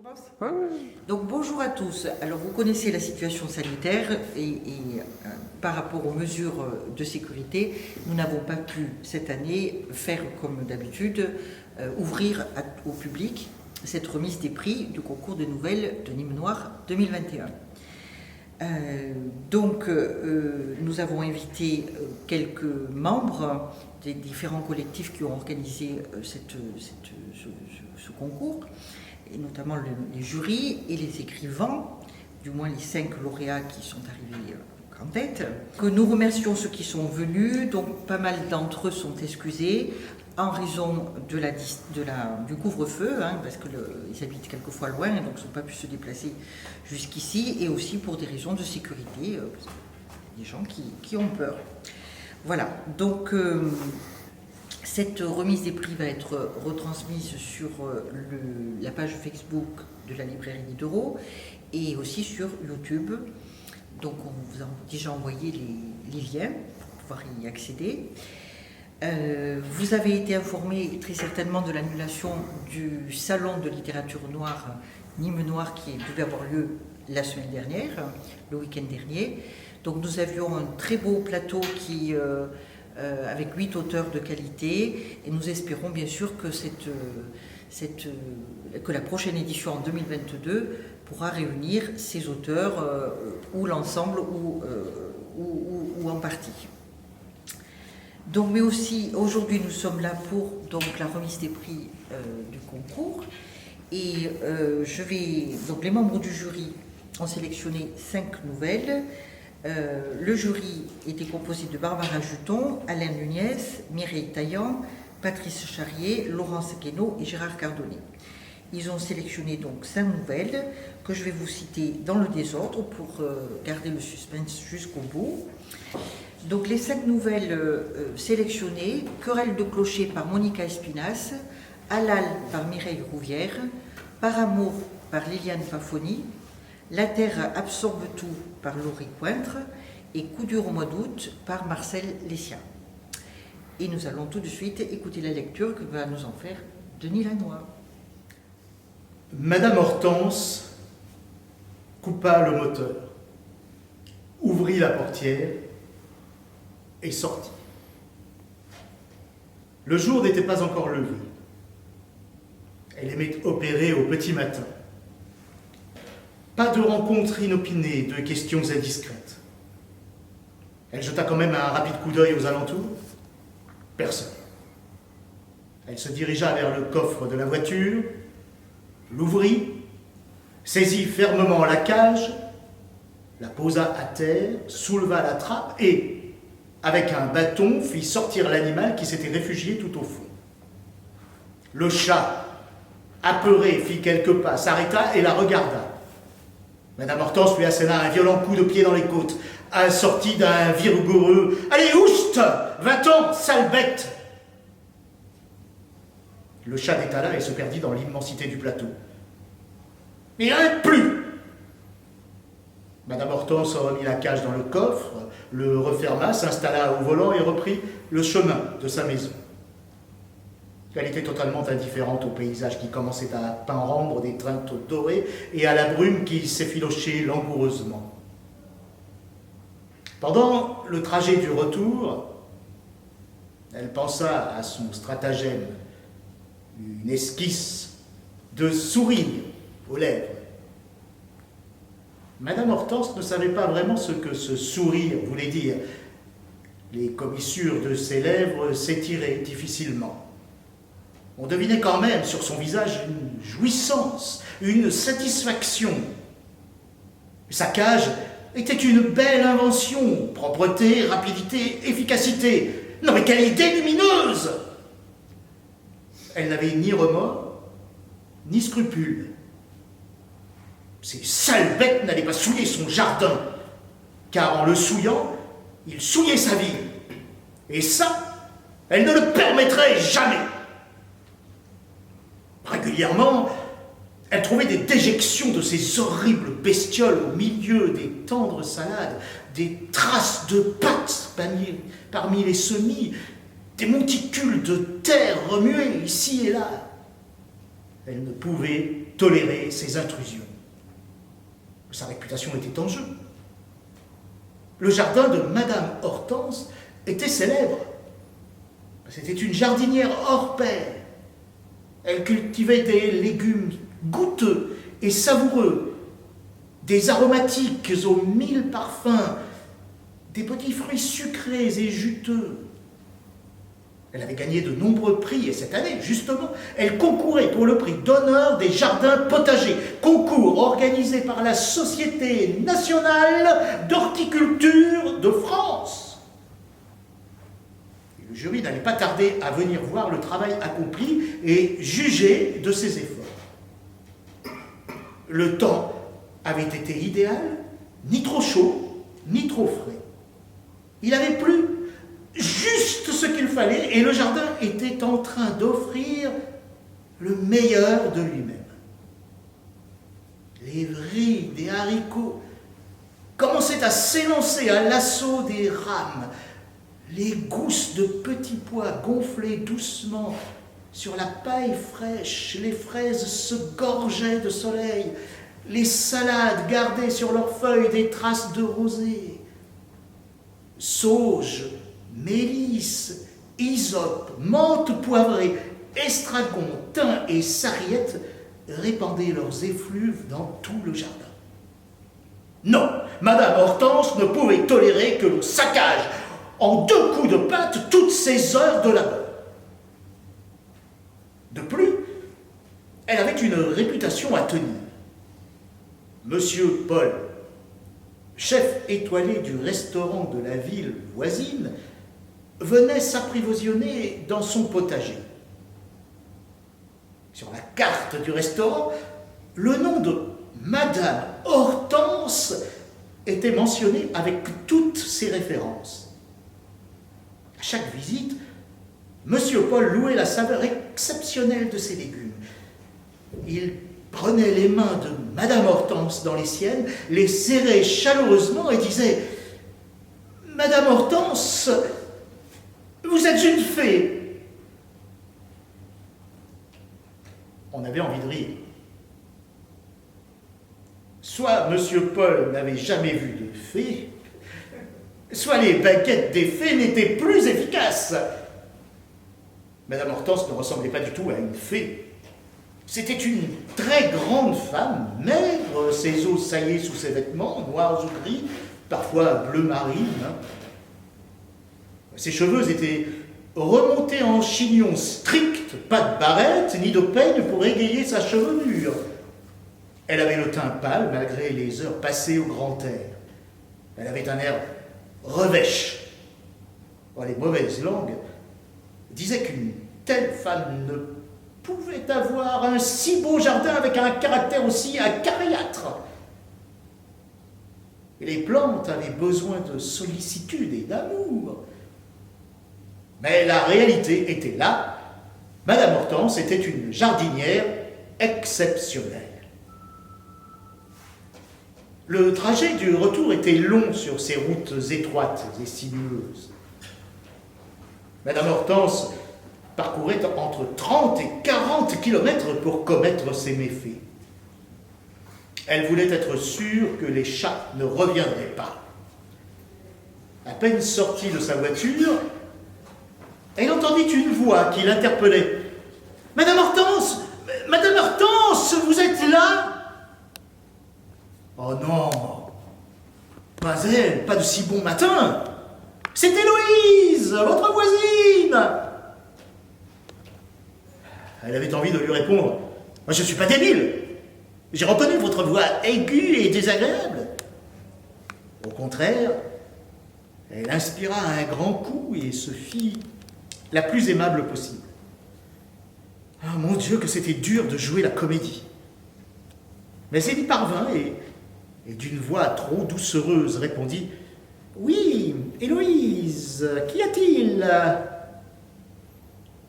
commence ? Ouais. Donc bonjour à tous. Alors vous connaissez la situation sanitaire et par rapport aux mesures de sécurité, nous n'avons pas pu cette année faire comme d'habitude, ouvrir au public cette remise des prix du concours de nouvelles de Nîmes Noir 2021. Nous avons invité quelques membres des différents collectifs qui ont organisé ce concours, et notamment les jurys et les écrivains, du moins les 5 lauréats qui sont arrivés en tête. Que nous remercions ceux qui sont venus, donc pas mal d'entre eux sont excusés en raison du couvre-feu, parce qu'ils habitent quelquefois loin, donc ils n'ont pas pu se déplacer jusqu'ici, et aussi pour des raisons de sécurité, parce qu'il y a des gens qui ont peur. Voilà, donc cette remise des prix va être retransmise sur la page Facebook de la librairie Diderot et aussi sur YouTube. Donc on vous a déjà envoyé les liens pour pouvoir y accéder. Vous avez été informé très certainement de l'annulation du salon de littérature noire Nîmes Noir qui devait avoir lieu la semaine dernière, le week-end dernier. Donc nous avions un très beau plateau avec 8 auteurs de qualité et nous espérons bien sûr que la prochaine édition en 2022 pourra réunir ces auteurs ou l'ensemble ou en partie. Donc, mais aussi aujourd'hui nous sommes là pour la remise des prix du concours et donc les membres du jury ont sélectionné 5 nouvelles. Le jury était composé de Barbara Juton, Alain Nunez, Mireille Taillant, Patrice Charrier, Laurence Guénaud et Gérard Cardonnet. Ils ont sélectionné donc 5 nouvelles que je vais vous citer dans le désordre pour garder le suspense jusqu'au bout. Donc les 5 nouvelles sélectionnées: Querelle de clocher par Monica Espinas, Halal par Mireille Rouvière, Par amour par Liliane Fafoni, La terre absorbe tout par Laurie Cointre et Coup dur au mois d'août par Marcel Lessia. Et nous allons tout de suite écouter la lecture que va nous en faire Denis Lannoy. Madame Hortense coupa le moteur, ouvrit la portière et sortit. Le jour n'était pas encore levé. Elle aimait opérer au petit matin. Pas de rencontres inopinées, de questions indiscrètes. Elle jeta quand même un rapide coup d'œil aux alentours. Personne. Elle se dirigea vers le coffre de la voiture, l'ouvrit, saisit fermement la cage, la posa à terre, souleva la trappe et, avec un bâton, fit sortir l'animal qui s'était réfugié tout au fond. Le chat, apeuré, fit quelques pas, s'arrêta et la regarda. Madame Hortense lui asséna un violent coup de pied dans les côtes, assorti d'un vigoureux « Allez, oust! Va-t'en, sale bête !» Le chat détala et se perdit dans l'immensité du plateau. « Il rien plus !» Madame Hortense remit la cage dans le coffre, le referma, s'installa au volant et reprit le chemin de sa maison. Elle était totalement indifférente au paysage qui commençait à peindre des teintes dorées et à la brume qui s'effilochait langoureusement. Pendant le trajet du retour, elle pensa à son stratagème, une esquisse de sourire aux lèvres. Madame Hortense ne savait pas vraiment ce que ce sourire voulait dire. Les commissures de ses lèvres s'étiraient difficilement. On devinait quand même sur son visage une jouissance, une satisfaction. Sa cage était une belle invention, propreté, rapidité, efficacité. Non mais quelle idée lumineuse! Elle n'avait ni remords, ni scrupules. Ces sales bêtes n'allaient pas souiller son jardin, car en le souillant, il souillait sa vie. Et ça, elle ne le permettrait jamais. Régulièrement, elle trouvait des déjections de ces horribles bestioles au milieu des tendres salades, des traces de pattes parmi les semis, des monticules de terre remuées ici et là. Elle ne pouvait tolérer ces intrusions. Sa réputation était en jeu. Le jardin de Madame Hortense était célèbre. C'était une jardinière hors pair. Elle cultivait des légumes goûteux et savoureux, des aromatiques aux 1000 parfums, des petits fruits sucrés et juteux. Elle avait gagné de nombreux prix et cette année, justement, elle concourait pour le prix d'honneur des jardins potagers, concours organisé par la Société nationale d'horticulture de France. Et le jury n'allait pas tarder à venir voir le travail accompli et juger de ses efforts. Le temps avait été idéal, ni trop chaud, ni trop frais. Il avait plu juste ce qu'il fallait et le jardin était en train d'offrir le meilleur de lui-même. Les vrilles des haricots commençaient à s'élancer à l'assaut des rames. Les gousses de petits pois gonflaient doucement sur la paille fraîche. Les fraises se gorgeaient de soleil. Les salades gardaient sur leurs feuilles des traces de rosée. Sauge, mélisse, hysope, menthe poivrée, estragon, thym et sarriette répandaient leurs effluves dans tout le jardin. Non, Madame Hortense ne pouvait tolérer que l'on saccage en 2 coups de patte toutes ces heures de labeur. De plus, elle avait une réputation à tenir. Monsieur Paul, chef étoilé du restaurant de la ville voisine, venait s'apprivoisiner dans son potager. Sur la carte du restaurant, le nom de Madame Hortense était mentionné avec toutes ses références. À chaque visite, Monsieur Paul louait la saveur exceptionnelle de ses légumes. Il prenait les mains de Madame Hortense dans les siennes, les serrait chaleureusement et disait « Madame Hortense, vous êtes une fée !» On avait envie de rire. Soit Monsieur Paul n'avait jamais vu de fée, soit les baguettes des fées n'étaient plus efficaces. Madame Hortense ne ressemblait pas du tout à une fée. C'était une très grande femme, maigre, ses os saillés sous ses vêtements, noirs ou gris, parfois bleu marine. Ses cheveux étaient remontés en chignon strict, pas de barrette ni de peigne pour égayer sa chevelure. Elle avait le teint pâle malgré les heures passées au grand air. Elle avait un air revêche. Les mauvaises langues disaient qu'une telle femme ne pouvait avoir un si beau jardin avec un caractère aussi acariâtre. Et les plantes avaient besoin de sollicitude et d'amour. Mais la réalité était là. Madame Hortense était une jardinière exceptionnelle. Le trajet du retour était long sur ces routes étroites et sinueuses. Madame Hortense parcourait entre 30 et 40 kilomètres pour commettre ses méfaits. Elle voulait être sûre que les chats ne reviendraient pas. À peine sortie de sa voiture, elle entendit une voix qui l'interpellait. « Madame Hortense, vous êtes là ?» Oh non, pas elle, pas de si bon matin. C'est Héloïse, votre voisine. Elle avait envie de lui répondre « Je ne suis pas débile. J'ai reconnu votre voix aiguë et désagréable. » Au contraire, elle inspira un grand coup et se fit la plus aimable possible. Ah, mon Dieu, que c'était dur de jouer la comédie. Mais elle y parvint et d'une voix trop doucereuse répondit « Oui, Héloïse, qu'y a-t-il »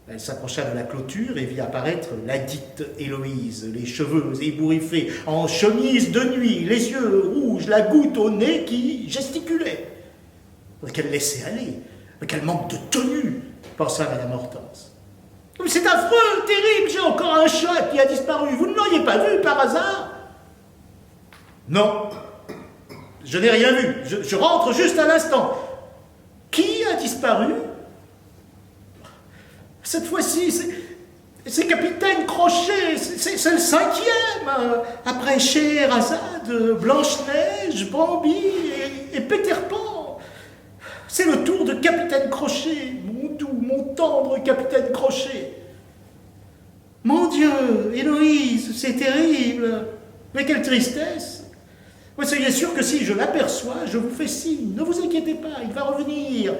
Elle s'approcha de la clôture et vit apparaître ladite Héloïse, les cheveux ébouriffés, en chemise de nuit, les yeux rouges, la goutte au nez qui gesticulait. Qu'elle laissait aller, quel manque de tenue, pensa Madame Hortense. C'est affreux, terrible, j'ai encore un chat qui a disparu. Vous ne l'auriez pas vu par hasard? Non, je n'ai rien vu. Je rentre juste à l'instant. Qui a disparu? Cette fois-ci, c'est Capitaine Crochet, c'est le 5e, après Scheherazade, Blanche-Neige, Bambi et Peter Pan. C'est le tour de Capitaine Crochet, mon doux, mon tendre Capitaine Crochet. Mon Dieu, Héloïse, c'est terrible, mais quelle tristesse. Mais soyez sûr que si je l'aperçois, je vous fais signe, ne vous inquiétez pas, il va revenir.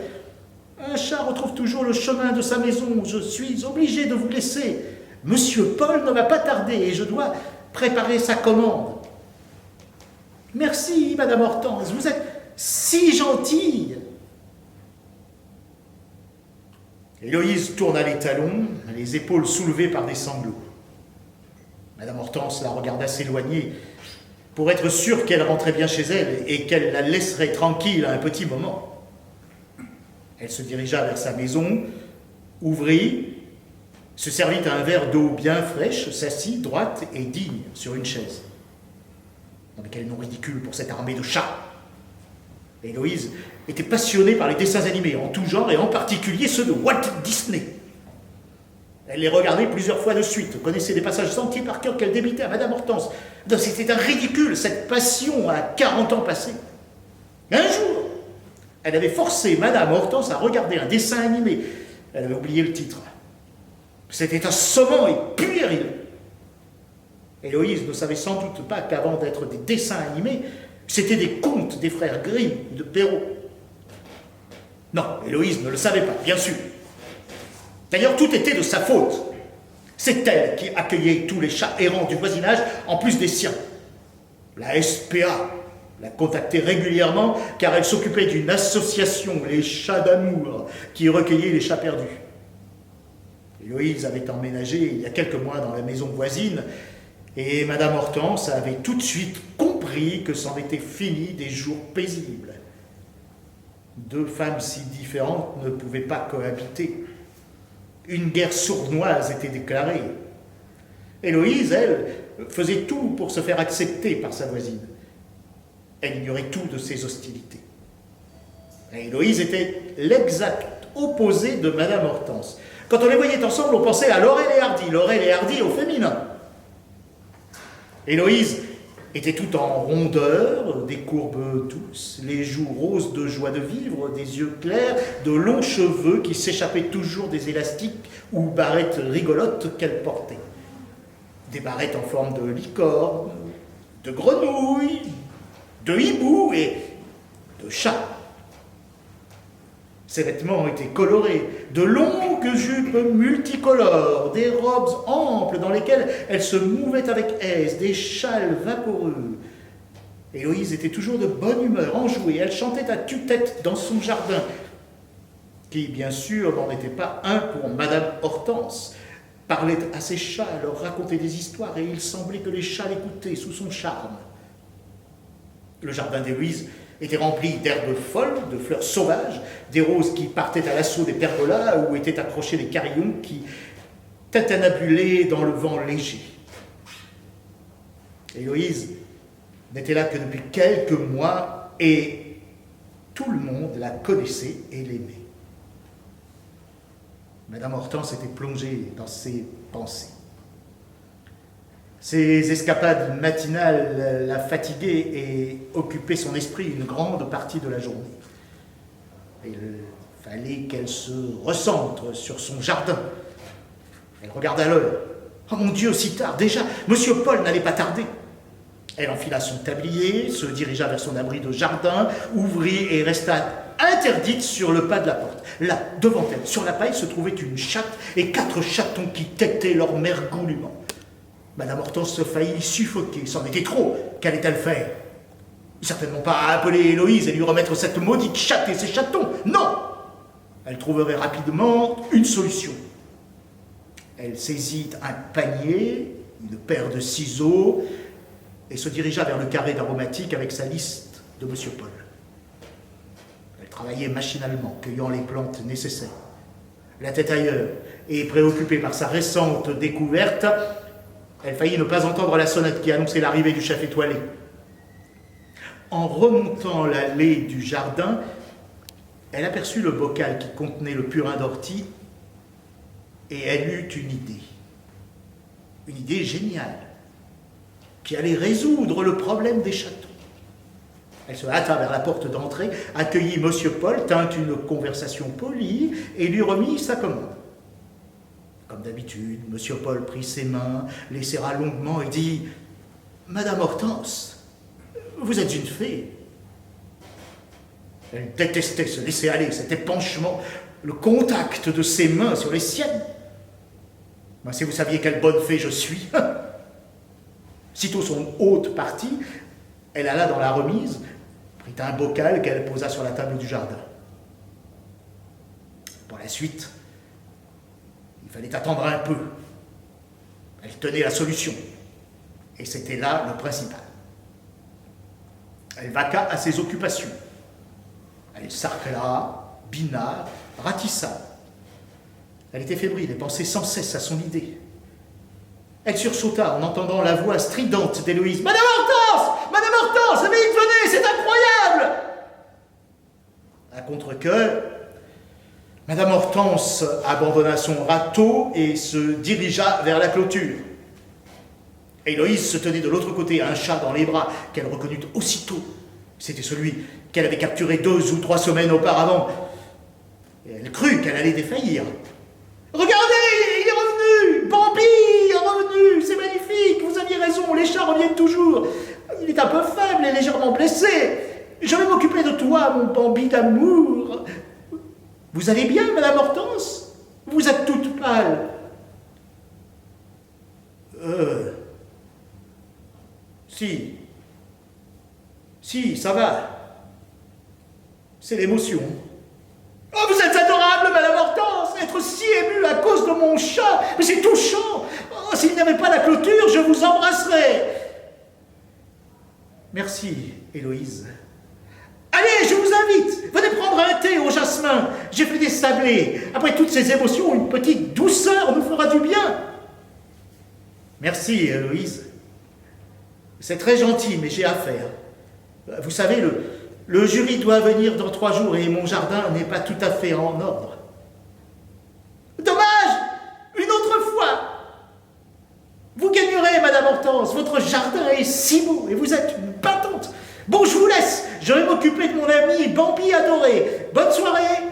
Un chat retrouve toujours le chemin de sa maison. Je suis obligé de vous laisser. Monsieur Paul ne va pas tarder et je dois préparer sa commande. Merci, Madame Hortense, vous êtes si gentille. Héloïse tourna les talons, les épaules soulevées par des sanglots. Madame Hortense la regarda s'éloigner pour être sûre qu'elle rentrait bien chez elle et qu'elle la laisserait tranquille un petit moment. Elle se dirigea vers sa maison, ouvrit, se servit un verre d'eau bien fraîche, s'assit droite et digne sur une chaise. Non mais quel nom ridicule pour cette armée de chats! Héloïse était passionnée par les dessins animés, en tout genre et en particulier ceux de Walt Disney. Elle les regardait plusieurs fois de suite, connaissait des passages entiers par cœur qu'elle débitait à Madame Hortense. C'était un ridicule, cette passion à 40 ans passés. Un jour, elle avait forcé Madame Hortense à regarder un dessin animé. Elle avait oublié le titre. C'était assommant et puéril. Héloïse ne savait sans doute pas qu'avant d'être des dessins animés, c'était des contes des frères Grimm ou de Perrault. Non, Héloïse ne le savait pas, bien sûr. D'ailleurs, tout était de sa faute. C'est elle qui accueillait tous les chats errants du voisinage, en plus des siens. La SPA la contactait régulièrement, car elle s'occupait d'une association, les Chats d'amour, qui recueillait les chats perdus. Héloïse avait emménagé il y a quelques mois dans la maison voisine, et Madame Hortense avait tout de suite compris que c'en était fini des jours paisibles. Deux femmes si différentes ne pouvaient pas cohabiter. Une guerre sournoise était déclarée. Héloïse, elle, faisait tout pour se faire accepter par sa voisine. Elle ignorait tout de ses hostilités. Et Héloïse était l'exact opposé de Madame Hortense. Quand on les voyait ensemble, on pensait à Laurel et Hardy au féminin. Héloïse était tout en rondeur, des courbes douces, les joues roses de joie de vivre, des yeux clairs, de longs cheveux qui s'échappaient toujours des élastiques ou barrettes rigolotes qu'elle portait. Des barrettes en forme de licorne, de grenouille, de hibou et de chat. Ses vêtements étaient colorés, de longues jupes multicolores, des robes amples dans lesquelles elle se mouvait avec aise, des châles vaporeux. Héloïse était toujours de bonne humeur, enjouée, elle chantait à tue-tête dans son jardin, qui bien sûr n'en était pas un pour Madame Hortense, parlait à ses chats, leur racontait des histoires et il semblait que les chats l'écoutaient sous son charme. Le jardin d'Héloïse était rempli d'herbes folles, de fleurs sauvages, des roses qui partaient à l'assaut des pergolas où étaient accrochés des carillons qui tatanabulaient dans le vent léger. Héloïse n'était là que depuis quelques mois et tout le monde la connaissait et l'aimait. Madame Hortense était plongée dans ses pensées. Ces escapades matinales la fatiguaient et occupaient son esprit une grande partie de la journée. Il fallait qu'elle se recentre sur son jardin. Elle regarda l'heure. Oh mon Dieu, si tard, déjà, Monsieur Paul n'allait pas tarder. Elle enfila son tablier, se dirigea vers son abri de jardin, ouvrit et resta interdite sur le pas de la porte. Là, devant elle, sur la paille, se trouvait une chatte et 4 chatons qui têtaient leur mergoulement. Madame Hortense se faillit suffoquer. C'en était trop. Qu'allait-elle faire? Certainement pas appeler Héloïse et lui remettre cette maudite chatte et ses chatons. Non! Elle trouverait rapidement une solution. Elle saisit un panier, une paire de ciseaux, et se dirigea vers le carré d'aromatique avec sa liste de Monsieur Paul. Elle travaillait machinalement, cueillant les plantes nécessaires. la tête ailleurs, et préoccupée par sa récente découverte, elle faillit ne pas entendre la sonnette qui annonçait l'arrivée du chef étoilé. En remontant l'allée du jardin, elle aperçut le bocal qui contenait le purin d'ortie et elle eut une idée géniale, qui allait résoudre le problème des chatons. Elle se hâta vers la porte d'entrée, accueillit M. Paul, tint une conversation polie et lui remit sa commande. Comme d'habitude, M. Paul prit ses mains, les serra longuement et dit « Madame Hortense, vous êtes une fée. » Elle détestait se laisser aller, cet épanchement, le contact de ses mains sur les siennes. Mais si vous saviez quelle bonne fée je suis. Sitôt son hôte partie, elle alla dans la remise, prit un bocal qu'elle posa sur la table du jardin. Pour la suite, il fallait attendre un peu. Elle tenait la solution. Et c'était là le principal. Elle vaqua à ses occupations. Elle sarcla, bina, ratissa. Elle était fébrile et pensait sans cesse à son idée. Elle sursauta en entendant la voix stridente d'Héloïse. « Madame Hortense! Madame Hortense! Vite, venez, c'est incroyable !» À contre-cœur, Madame Hortense abandonna son râteau et se dirigea vers la clôture. Héloïse se tenait de l'autre côté, un chat dans les bras, qu'elle reconnut aussitôt. C'était celui qu'elle avait capturé 2 ou 3 semaines auparavant. Et elle crut qu'elle allait défaillir. « Regardez, il est revenu! Bambi est revenu! C'est magnifique! Vous aviez raison, les chats reviennent toujours. Il est un peu faible et légèrement blessé. Je vais m'occuper de toi, mon Bambi d'amour. Vous allez bien, Madame Hortense? Vous êtes toute pâle. » Si, ça va. C'est l'émotion. Oh, vous êtes adorable, Madame Hortense, être si émue à cause de mon chat. Mais c'est touchant. Oh, s'il n'y avait pas la clôture, je vous embrasserais. Merci, Héloïse. Allez, je vous invite. Venez prendre un thé au jasmin. J'ai fait des sablés. Après toutes ces émotions, une petite douceur nous fera du bien. Merci, Héloïse. C'est très gentil, mais j'ai affaire. Vous savez, le jury doit venir dans 3 jours et mon jardin n'est pas tout à fait en ordre. Dommage! Une autre fois! Vous gagnerez, Madame Hortense. Votre jardin est si beau et vous êtes une battante. Bon, je vous laisse. Je vais m'occuper de mon ami Bambi adoré. Bonne soirée!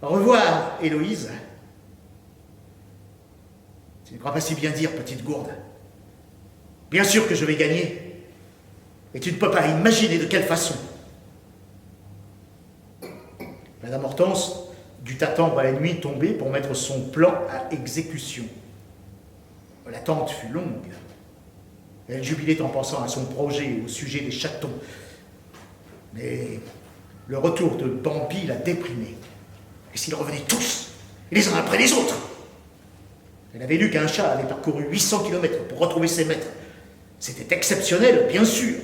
Au revoir, Héloïse. Tu ne crois pas si bien dire, petite gourde. Bien sûr que je vais gagner. Et tu ne peux pas imaginer de quelle façon. Madame Hortense dut attendre la nuit tombée pour mettre son plan à exécution. L'attente fut longue. Elle jubilait en pensant à son projet au sujet des chatons. Mais le retour de Bambi la déprimait. Et s'ils revenaient tous, les uns après les autres? Elle avait lu qu'un chat avait parcouru 800 km pour retrouver ses maîtres. C'était exceptionnel, bien sûr.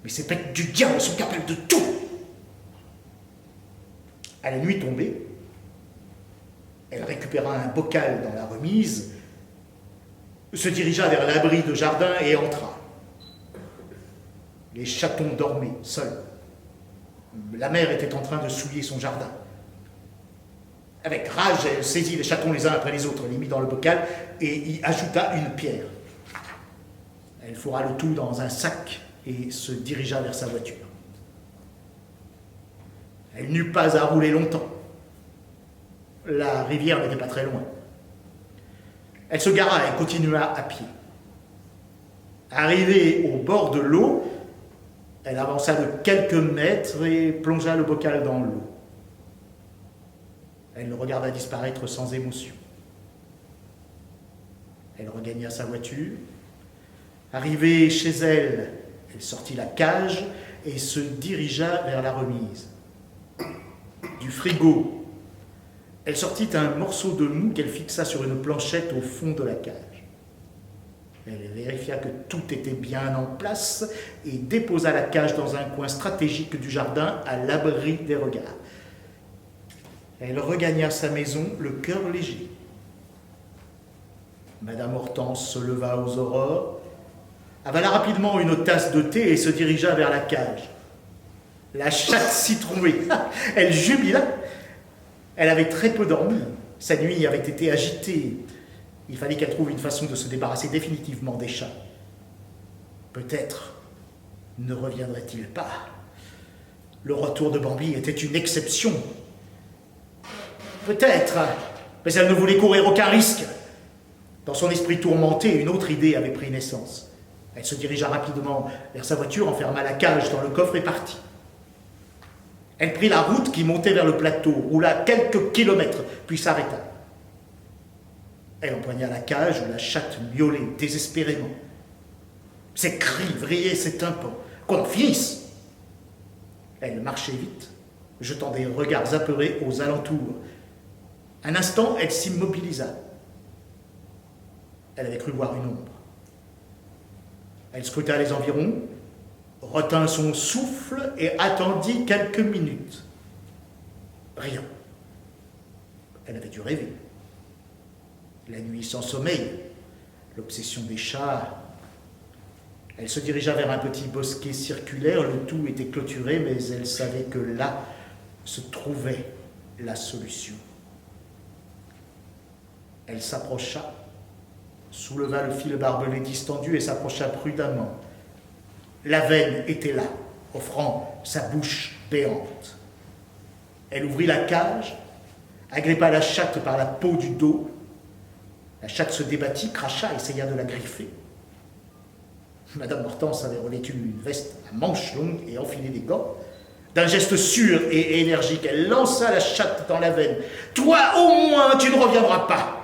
Mais ces bêtes du diable sont capables de tout. À la nuit tombée, elle récupéra un bocal dans la remise, se dirigea vers l'abri de jardin et entra. Les chatons dormaient, seuls. La mère était en train de souiller son jardin. Avec rage, elle saisit les chatons les uns après les autres, les mit dans le bocal et y ajouta une pierre. Elle fourra le tout dans un sac et se dirigea vers sa voiture. Elle n'eut pas à rouler longtemps. La rivière n'était pas très loin. Elle se gara et continua à pied. Arrivée au bord de l'eau, elle avança de quelques mètres et plongea le bocal dans l'eau. Elle le regarda disparaître sans émotion. Elle regagna sa voiture. Arrivée chez elle, elle sortit la cage et se dirigea vers la remise. Du frigo, elle sortit un morceau de mou qu'elle fixa sur une planchette au fond de la cage. Elle vérifia que tout était bien en place et déposa la cage dans un coin stratégique du jardin à l'abri des regards. Elle regagna sa maison, le cœur léger. Madame Hortense se leva aux aurores, avala rapidement une tasse de thé et se dirigea vers la cage. La chatte s'y trouvait. Elle jubila. Elle avait très peu dormi. Sa nuit avait été agitée. Il fallait qu'elle trouve une façon de se débarrasser définitivement des chats. Peut-être ne reviendrait-il pas. Le retour de Bambi était une exception. Peut-être, mais elle ne voulait courir aucun risque. Dans son esprit tourmenté, une autre idée avait pris naissance. Elle se dirigea rapidement vers sa voiture, enferma la cage dans le coffre et partit. Elle prit la route qui montait vers le plateau, roula quelques kilomètres, puis s'arrêta. Elle empoigna la cage où la chatte miaulait désespérément. Ses cris vrillaient ses tympans. Qu'on en finisse! Elle marchait vite, jetant des regards apeurés aux alentours. Un instant, elle s'immobilisa. Elle avait cru voir une ombre. Elle scruta les environs, retint son souffle et attendit quelques minutes. Rien. Elle avait dû rêver. La nuit sans sommeil, l'obsession des chats. Elle se dirigea vers un petit bosquet circulaire, le tout était clôturé, mais elle savait que là se trouvait la solution. Elle s'approcha, souleva le fil barbelé distendu et s'approcha prudemment. La veine était là, offrant sa bouche béante. Elle ouvrit la cage, agrippa la chatte par la peau du dos. La chatte se débattit, cracha, essaya de la griffer. Madame Hortense avait revêtu une veste à manches longues et enfilé des gants. D'un geste sûr et énergique, elle lança la chatte dans la veine. « Toi, au moins, tu ne reviendras pas !»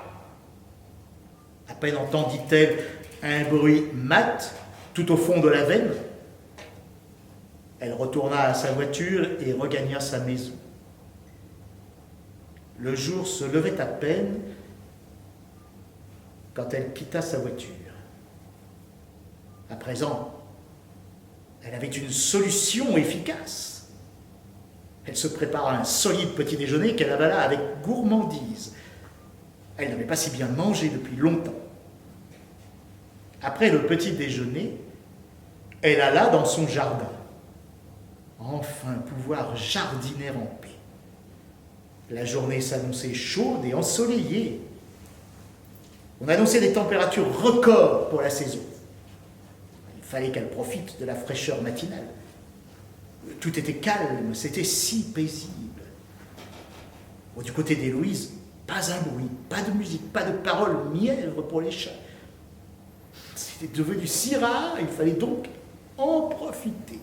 À peine entendit-elle un bruit mat tout au fond de la veine. Elle retourna à sa voiture et regagna sa maison. Le jour se levait à peine quand elle quitta sa voiture. À présent, elle avait une solution efficace. Elle se prépara un solide petit déjeuner qu'elle avala avec gourmandise. Elle n'avait pas si bien mangé depuis longtemps. Après le petit déjeuner, elle alla dans son jardin. Enfin pouvoir jardiner en paix. La journée s'annonçait chaude et ensoleillée. On annonçait des températures records pour la saison. Il fallait qu'elle profite de la fraîcheur matinale. Tout était calme, c'était si paisible. Du côté d'Héloïse, pas un bruit, pas de musique, pas de paroles mièvres pour les chats. C'était devenu si rare, il fallait donc en profiter.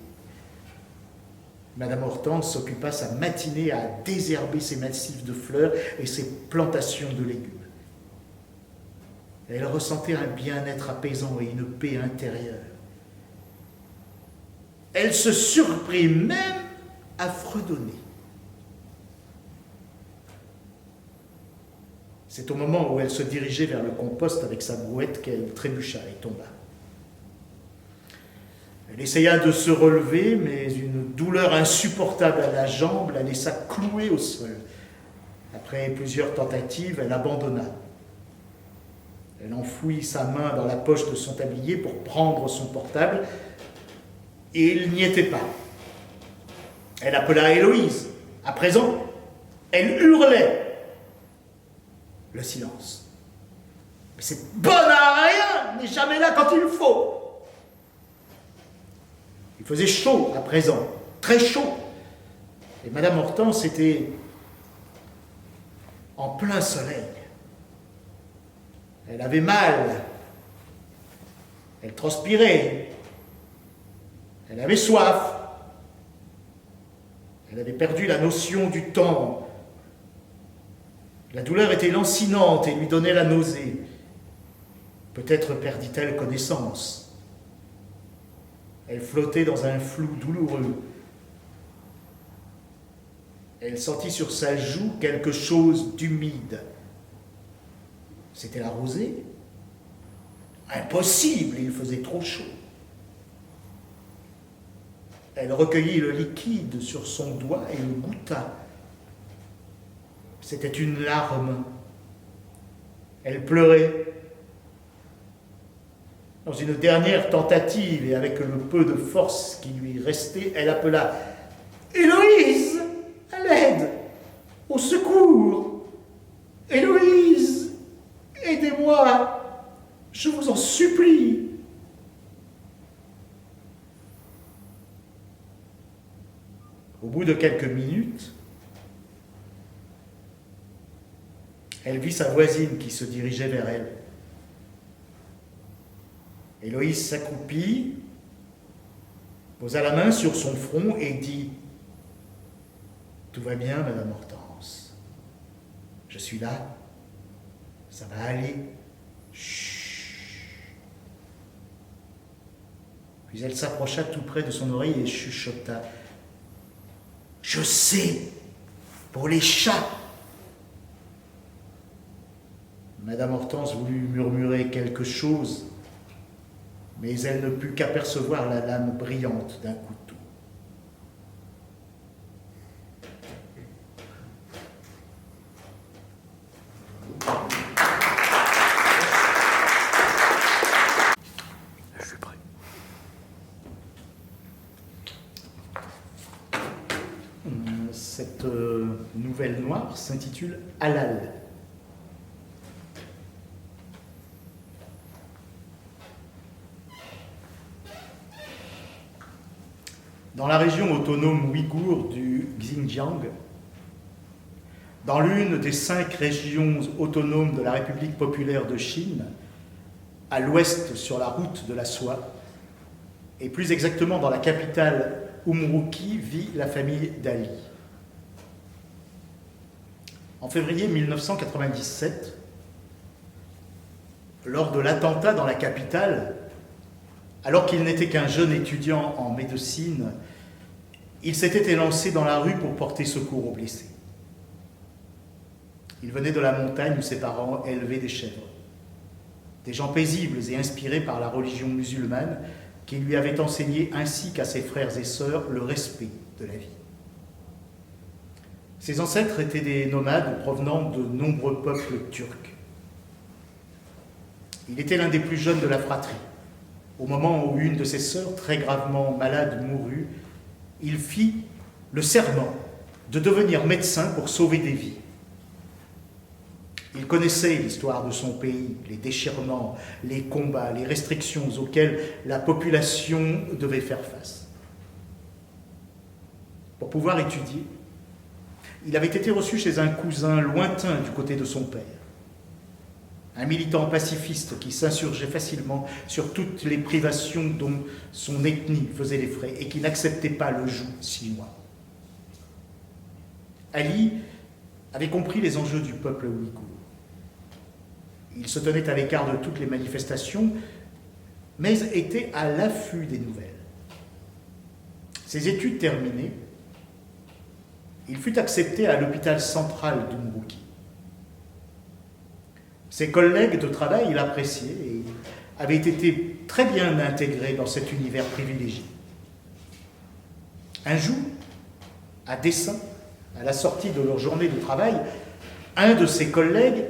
Madame Hortense s'occupa sa matinée à désherber ses massifs de fleurs et ses plantations de légumes. Elle ressentait un bien-être apaisant et une paix intérieure. Elle se surprit même à fredonner. C'est au moment où elle se dirigeait vers le compost avec sa brouette qu'elle trébucha et tomba. Elle essaya de se relever, mais une douleur insupportable à la jambe la laissa clouer au sol. Après plusieurs tentatives, elle abandonna. Elle enfouit sa main dans la poche de son tablier pour prendre son portable, et il n'y était pas. Elle appela Héloïse. À présent, elle hurlait. Le silence. Mais cette bonne à rien n'est jamais là quand il faut. Il faisait chaud à présent, très chaud. Et Madame Hortense était en plein soleil. Elle avait mal. Elle transpirait. Elle avait soif. Elle avait perdu la notion du temps. La douleur était lancinante et lui donnait la nausée. Peut-être perdit-elle connaissance. Elle flottait dans un flou douloureux. Elle sentit sur sa joue quelque chose d'humide. C'était la rosée. Impossible, il faisait trop chaud. Elle recueillit le liquide sur son doigt et le goûta. C'était une larme. Elle pleurait. Dans une dernière tentative, et avec le peu de force qui lui restait, elle appela « Héloïse, à l'aide, au secours! Héloïse, aidez-moi, je vous en supplie !» Au bout de quelques minutes, elle vit sa voisine qui se dirigeait vers elle. Héloïse s'accroupit, posa la main sur son front et dit « Tout va bien, Madame Hortense. Je suis là. Ça va aller. Chut. » Puis elle s'approcha tout près de son oreille et chuchota « Je sais, pour les chats. » Madame Hortense voulut murmurer quelque chose, mais elle ne put qu'apercevoir la lame brillante d'un couteau. Je suis prêt. Cette nouvelle noire s'intitule Halal. Dans la région autonome ouïghour du Xinjiang, dans l'une des 5 régions autonomes de la République populaire de Chine, à l'ouest sur la route de la soie, et plus exactement dans la capitale Urumqi, vit la famille d'Ali. En février 1997, lors de l'attentat dans la capitale, alors qu'il n'était qu'un jeune étudiant en médecine, il s'était élancé dans la rue pour porter secours aux blessés. Il venait de la montagne où ses parents élevaient des chèvres. Des gens paisibles et inspirés par la religion musulmane qui lui avaient enseigné ainsi qu'à ses frères et sœurs le respect de la vie. Ses ancêtres étaient des nomades provenant de nombreux peuples turcs. Il était l'un des plus jeunes de la fratrie. Au moment où une de ses sœurs, très gravement malade, mourut, il fit le serment de devenir médecin pour sauver des vies. Il connaissait l'histoire de son pays, les déchirements, les combats, les restrictions auxquelles la population devait faire face. Pour pouvoir étudier, il avait été reçu chez un cousin lointain du côté de son père, un militant pacifiste qui s'insurgeait facilement sur toutes les privations dont son ethnie faisait les frais et qui n'acceptait pas le joug chinois. Ali avait compris les enjeux du peuple ouïghour. Il se tenait à l'écart de toutes les manifestations, mais était à l'affût des nouvelles. Ses études terminées, il fut accepté à l'hôpital central d'Urumqi. Ses collègues de travail l'appréciaient et avaient été très bien intégrés dans cet univers privilégié. Un jour, à dessein, à la sortie de leur journée de travail, un de ses collègues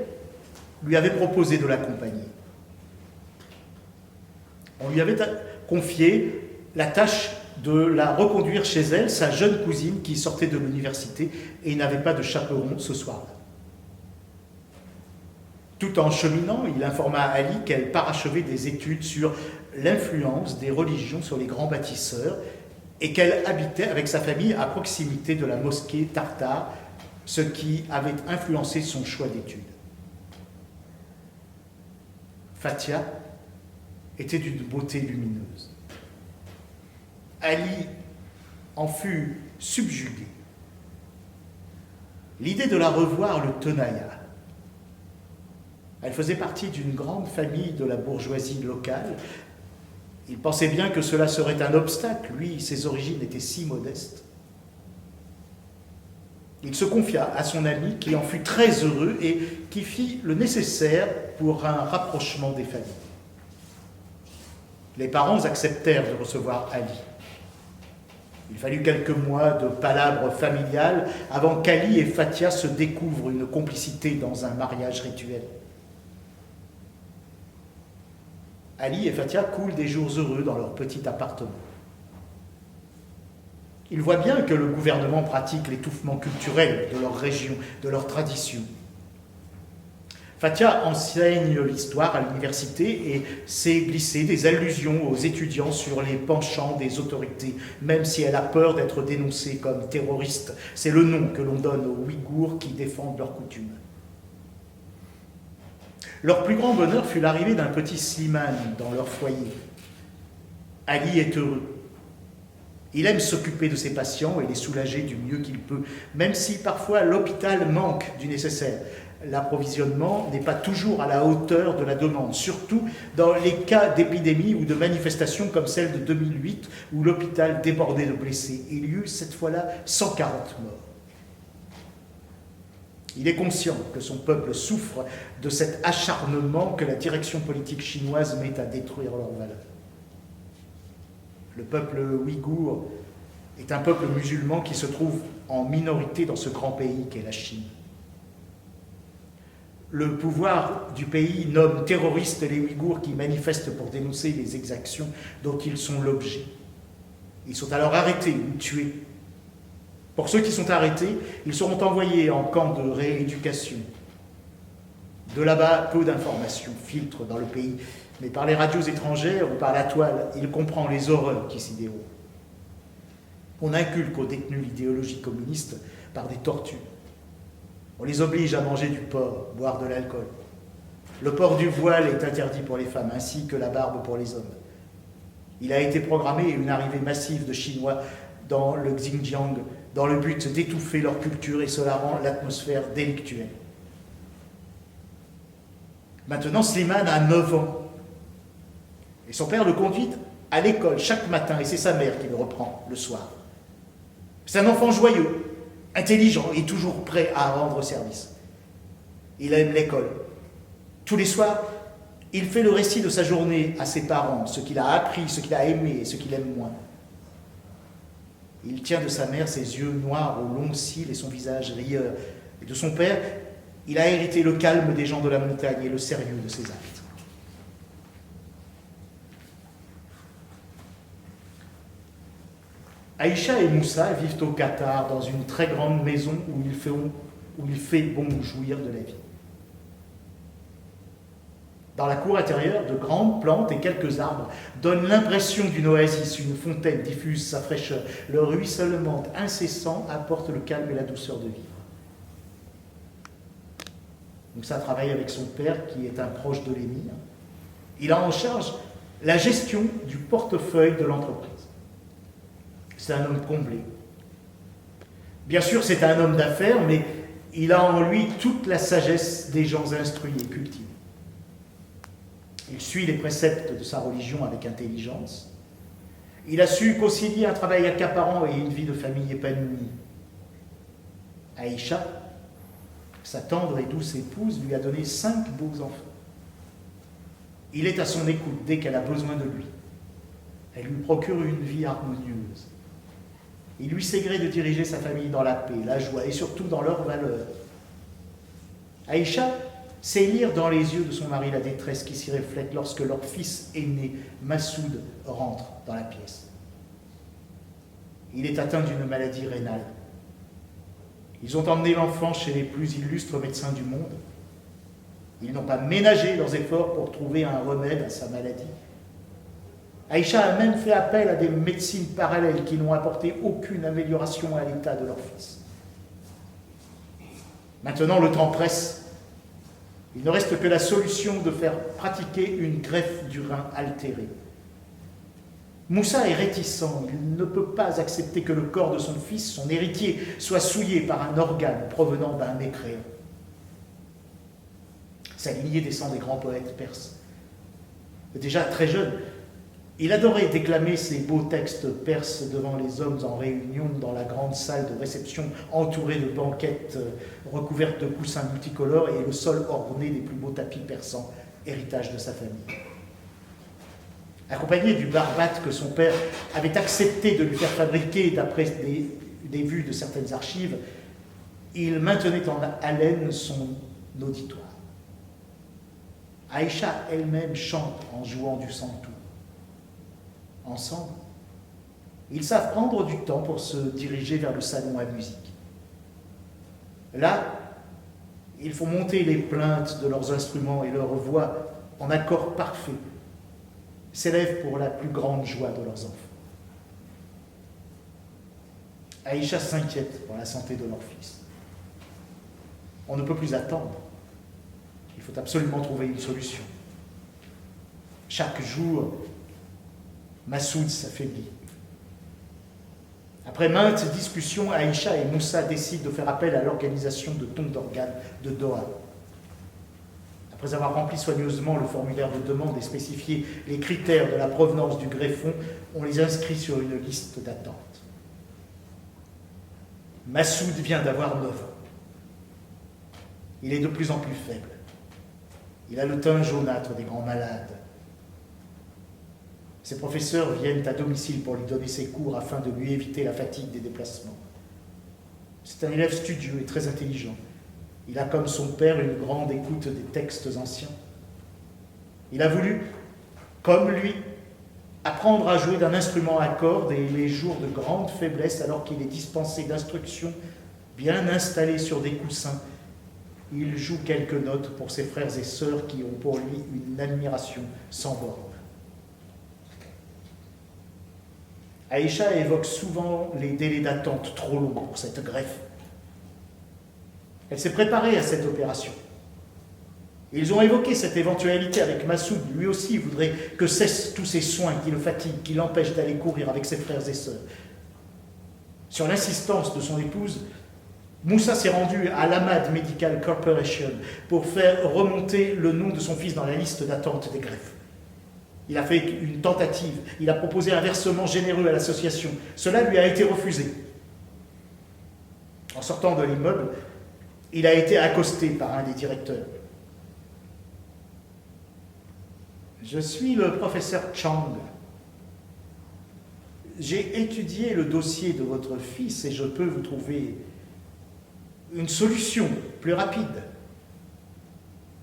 lui avait proposé de l'accompagner. On lui avait confié la tâche de la reconduire chez elle, sa jeune cousine qui sortait de l'université et n'avait pas de chaperon ce soir-là. Tout en cheminant, il informa Ali qu'elle parachevait des études sur l'influence des religions sur les grands bâtisseurs et qu'elle habitait avec sa famille à proximité de la mosquée Tartare, ce qui avait influencé son choix d'études. Fatia était d'une beauté lumineuse. Ali en fut subjugué. L'idée de la revoir le tenailla. Elle faisait partie d'une grande famille de la bourgeoisie locale. Il pensait bien que cela serait un obstacle. Lui, ses origines étaient si modestes. Il se confia à son ami qui en fut très heureux et qui fit le nécessaire pour un rapprochement des familles. Les parents acceptèrent de recevoir Ali. Il fallut quelques mois de palabres familiales avant qu'Ali et Fatia se découvrent une complicité dans un mariage rituel. Ali et Fatia coulent des jours heureux dans leur petit appartement. Ils voient bien que le gouvernement pratique l'étouffement culturel de leur région, de leur tradition. Fatia enseigne l'histoire à l'université et sait glisser des allusions aux étudiants sur les penchants des autorités, même si elle a peur d'être dénoncée comme terroriste. C'est le nom que l'on donne aux Ouïghours qui défendent leurs coutumes. Leur plus grand bonheur fut l'arrivée d'un petit Slimane dans leur foyer. Ali est heureux. Il aime s'occuper de ses patients et les soulager du mieux qu'il peut, même si parfois l'hôpital manque du nécessaire. L'approvisionnement n'est pas toujours à la hauteur de la demande, surtout dans les cas d'épidémie ou de manifestations comme celle de 2008, où l'hôpital débordait de blessés. Il y eut cette fois-là 140 morts. Il est conscient que son peuple souffre de cet acharnement que la direction politique chinoise met à détruire leurs valeurs. Le peuple ouïghour est un peuple musulman qui se trouve en minorité dans ce grand pays qu'est la Chine. Le pouvoir du pays nomme terroristes les Ouïghours qui manifestent pour dénoncer les exactions dont ils sont l'objet. Ils sont alors arrêtés ou tués. Pour ceux qui sont arrêtés, ils seront envoyés en camp de rééducation. De là-bas, peu d'informations filtrent dans le pays, mais par les radios étrangères ou par la toile, il comprend les horreurs qui s'y déroulent. On inculque aux détenus l'idéologie communiste par des tortures. On les oblige à manger du porc, boire de l'alcool. Le port du voile est interdit pour les femmes, ainsi que la barbe pour les hommes. Il a été programmé une arrivée massive de Chinois dans le Xinjiang, dans le but d'étouffer leur culture, et cela rend l'atmosphère délictuelle. Maintenant, Slimane a 9 ans. Et son père le conduit à l'école chaque matin, et c'est sa mère qui le reprend le soir. C'est un enfant joyeux, intelligent et toujours prêt à rendre service. Il aime l'école. Tous les soirs, il fait le récit de sa journée à ses parents, ce qu'il a appris, ce qu'il a aimé et ce qu'il aime moins. Il tient de sa mère ses yeux noirs aux longs cils et son visage rieur. Et de son père, il a hérité le calme des gens de la montagne et le sérieux de ses actes. Aïcha et Moussa vivent au Qatar dans une très grande maison où il fait bon jouir de la vie. Dans la cour intérieure, de grandes plantes et quelques arbres donnent l'impression d'une oasis, une fontaine diffuse sa fraîcheur. Le ruissellement incessant apporte le calme et la douceur de vivre. Moussa travaille avec son père qui est un proche de l'émir. Il a en charge la gestion du portefeuille de l'entreprise. C'est un homme comblé. Bien sûr, c'est un homme d'affaires, mais il a en lui toute la sagesse des gens instruits et cultivés. Il suit les préceptes de sa religion avec intelligence. Il a su concilier un travail accaparant et une vie de famille épanouie. Aïcha, sa tendre et douce épouse, lui a donné 5 beaux enfants. Il est à son écoute dès qu'elle a besoin de lui. Elle lui procure une vie harmonieuse. Il lui sait gré de diriger sa famille dans la paix, la joie et surtout dans leurs valeurs. Aïcha sait lire dans les yeux de son mari la détresse qui s'y reflète lorsque leur fils aîné, Massoud, rentre dans la pièce. Il est atteint d'une maladie rénale. Ils ont emmené l'enfant chez les plus illustres médecins du monde. Ils n'ont pas ménagé leurs efforts pour trouver un remède à sa maladie. Aïcha a même fait appel à des médecines parallèles qui n'ont apporté aucune amélioration à l'état de leur fils. Maintenant, le temps presse. Il ne reste que la solution de faire pratiquer une greffe du rein altéré. Moussa est réticent. Il ne peut pas accepter que le corps de son fils, son héritier, soit souillé par un organe provenant d'un mécréant. Sa lignée descend des grands poètes perses. Déjà très jeune, il adorait déclamer ses beaux textes perses devant les hommes en réunion dans la grande salle de réception entourée de banquettes recouvertes de coussins multicolores et le sol orné des plus beaux tapis persans, héritage de sa famille. Accompagné du barbate que son père avait accepté de lui faire fabriquer d'après des vues de certaines archives, il maintenait en haleine son auditoire. Aïcha elle-même chante en jouant du santou. Ensemble, ils savent prendre du temps pour se diriger vers le salon à musique. Là, il faut monter les plaintes de leurs instruments et leurs voix en accord parfait s'élèvent pour la plus grande joie de leurs enfants. Aïcha s'inquiète pour la santé de leur fils. On ne peut plus attendre. Il faut absolument trouver une solution. Chaque jour, Massoud s'affaiblit. Après maintes discussions, Aïcha et Moussa décident de faire appel à l'organisation de dons d'organes de Doha. Après avoir rempli soigneusement le formulaire de demande et spécifié les critères de la provenance du greffon, on les inscrit sur une liste d'attente. Massoud vient d'avoir 9 ans. Il est de plus en plus faible. Il a le teint jaunâtre des grands malades. Ses professeurs viennent à domicile pour lui donner ses cours afin de lui éviter la fatigue des déplacements. C'est un élève studieux et très intelligent. Il a comme son père une grande écoute des textes anciens. Il a voulu, comme lui, apprendre à jouer d'un instrument à cordes et les jours de grande faiblesse, alors qu'il est dispensé d'instructions bien installées sur des coussins, il joue quelques notes pour ses frères et sœurs qui ont pour lui une admiration sans borne. Aïcha évoque souvent les délais d'attente trop longs pour cette greffe. Elle s'est préparée à cette opération. Ils ont évoqué cette éventualité avec Massoud. Lui aussi voudrait que cessent tous ces soins qui le fatiguent, qui l'empêchent d'aller courir avec ses frères et sœurs. Sur l'insistance de son épouse, Moussa s'est rendu à l'Ahmad Medical Corporation pour faire remonter le nom de son fils dans la liste d'attente des greffes. Il a fait une tentative, il a proposé un versement généreux à l'association. Cela lui a été refusé. En sortant de l'immeuble, il a été accosté par un des directeurs. « Je suis le professeur Chang. J'ai étudié le dossier de votre fils et je peux vous trouver une solution plus rapide.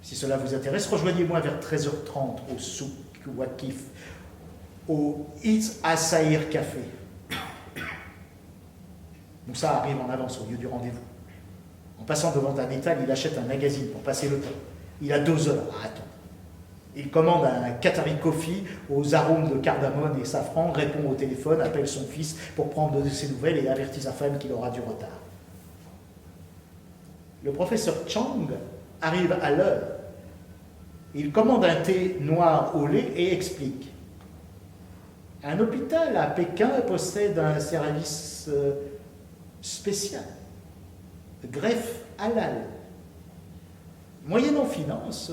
Si cela vous intéresse, rejoignez-moi vers 13h30 au Souk Wakif, au It's Asaïr Café. » Moussa arrive en avance au lieu du rendez-vous. En passant devant un étal, il achète un magazine pour passer le temps. Il a 2 heures à attendre. Il commande un Qatari Coffee aux arômes de cardamone et safran, répond au téléphone, appelle son fils pour prendre de ses nouvelles et avertit sa femme qu'il aura du retard. Le professeur Chang arrive à l'heure. Il commande un thé noir au lait et explique. Un hôpital à Pékin possède un service spécial, greffe halal. Moyennant finance,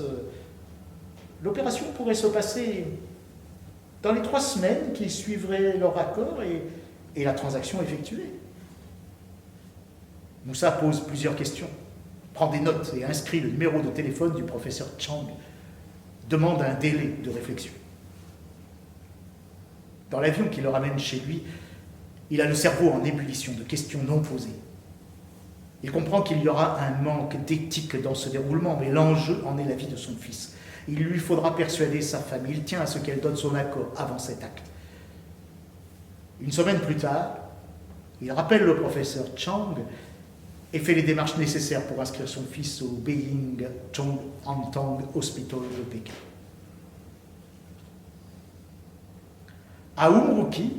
l'opération pourrait se passer dans les 3 semaines qui suivraient leur accord et la transaction effectuée. Moussa pose plusieurs questions, prend des notes et inscrit le numéro de téléphone du professeur Chang, demande un délai de réflexion. Dans l'avion qui le ramène chez lui, il a le cerveau en ébullition de questions non posées. Il comprend qu'il y aura un manque d'éthique dans ce déroulement, mais l'enjeu en est la vie de son fils. Il lui faudra persuader sa femme. Il tient à ce qu'elle donne son accord avant cet acte. Une semaine plus tard, il rappelle le professeur Chang et fait les démarches nécessaires pour inscrire son fils au Beijing Chong Antang Hospital de Pékin. À Umruki,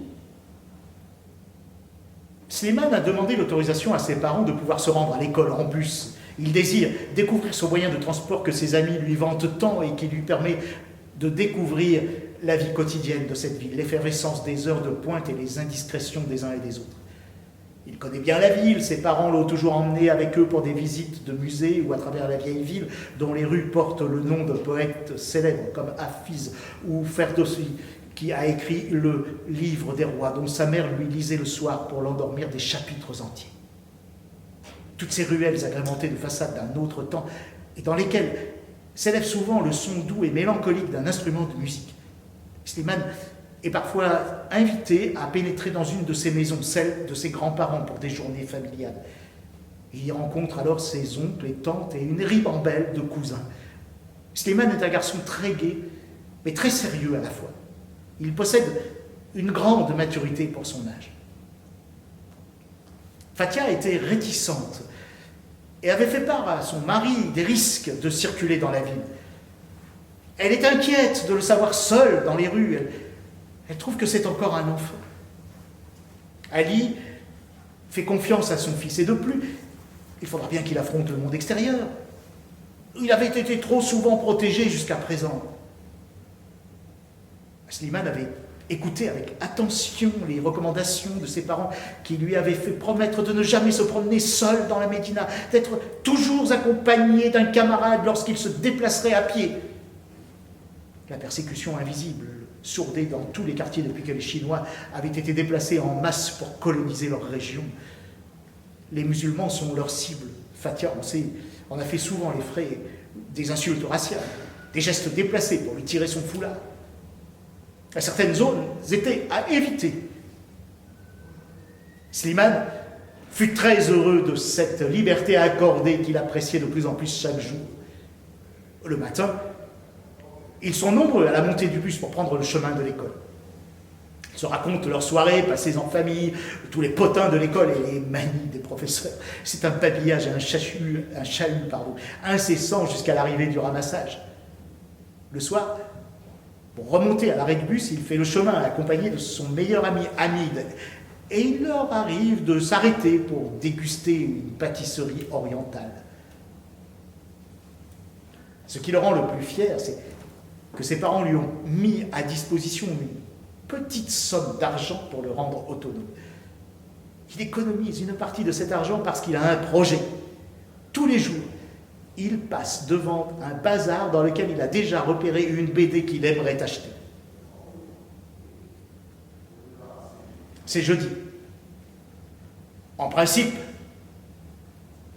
Slimane a demandé l'autorisation à ses parents de pouvoir se rendre à l'école en bus. Il désire découvrir ce moyen de transport que ses amis lui vantent tant et qui lui permet de découvrir la vie quotidienne de cette ville, l'effervescence des heures de pointe et les indiscrétions des uns et des autres. Il connaît bien la ville, ses parents l'ont toujours emmené avec eux pour des visites de musées ou à travers la vieille ville dont les rues portent le nom de poètes célèbres comme Hafiz ou Ferdowsi, qui a écrit le livre des rois, dont sa mère lui lisait le soir pour l'endormir des chapitres entiers. Toutes ces ruelles agrémentées de façades d'un autre temps, et dans lesquelles s'élève souvent le son doux et mélancolique d'un instrument de musique. Slimane est parfois invité à pénétrer dans une de ses maisons, celle de ses grands-parents, pour des journées familiales. Il y rencontre alors ses oncles et tantes et une ribambelle de cousins. Slimane est un garçon très gai, mais très sérieux à la fois. Il possède une grande maturité pour son âge. Fathia était réticente et avait fait part à son mari des risques de circuler dans la ville. Elle est inquiète de le savoir seul dans les rues. Elle trouve que c'est encore un enfant. Ali fait confiance à son fils et de plus, il faudra bien qu'il affronte le monde extérieur. Il avait été trop souvent protégé jusqu'à présent. Slimane avait écouté avec attention les recommandations de ses parents qui lui avaient fait promettre de ne jamais se promener seul dans la Médina, d'être toujours accompagné d'un camarade lorsqu'il se déplacerait à pied. La persécution invisible sourdait dans tous les quartiers depuis que les Chinois avaient été déplacés en masse pour coloniser leur région. Les musulmans sont leur cible. Fathia, on a fait souvent les frais des insultes raciales, des gestes déplacés pour lui tirer son foulard. Certaines zones étaient à éviter. Slimane fut très heureux de cette liberté accordée qu'il appréciait de plus en plus chaque jour. Le matin, ils sont nombreux à la montée du bus pour prendre le chemin de l'école. Ils se racontent leurs soirées passées en famille, tous les potins de l'école et les manies des professeurs. C'est un babillage et un chahut incessant jusqu'à l'arrivée du ramassage. Le soir, pour remonter à l'arrêt de bus, il fait le chemin accompagné de son meilleur ami Hamid. Et il leur arrive de s'arrêter pour déguster une pâtisserie orientale. Ce qui le rend le plus fier, c'est que ses parents lui ont mis à disposition une petite somme d'argent pour le rendre autonome. Il économise une partie de cet argent parce qu'il a un projet. Tous les jours, il passe devant un bazar dans lequel il a déjà repéré une BD qu'il aimerait acheter. C'est jeudi. En principe,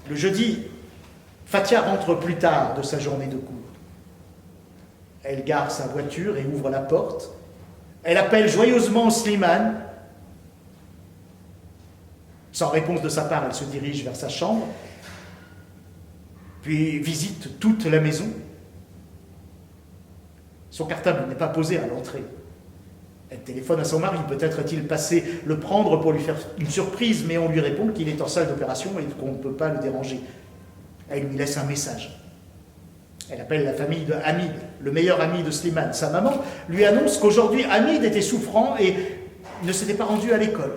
le jeudi, Fathia rentre plus tard de sa journée de cours. Elle gare sa voiture et ouvre la porte. Elle appelle joyeusement Slimane. Sans réponse de sa part, elle se dirige vers sa chambre, puis visite toute la maison. Son cartable n'est pas posé à l'entrée. Elle téléphone à son mari. Peut-être est-il passé le prendre pour lui faire une surprise, mais on lui répond qu'il est en salle d'opération et qu'on ne peut pas le déranger. Elle lui laisse un message. Elle appelle la famille de Hamid, le meilleur ami de Slimane. Sa maman lui annonce qu'aujourd'hui Hamid était souffrant et ne s'était pas rendu à l'école.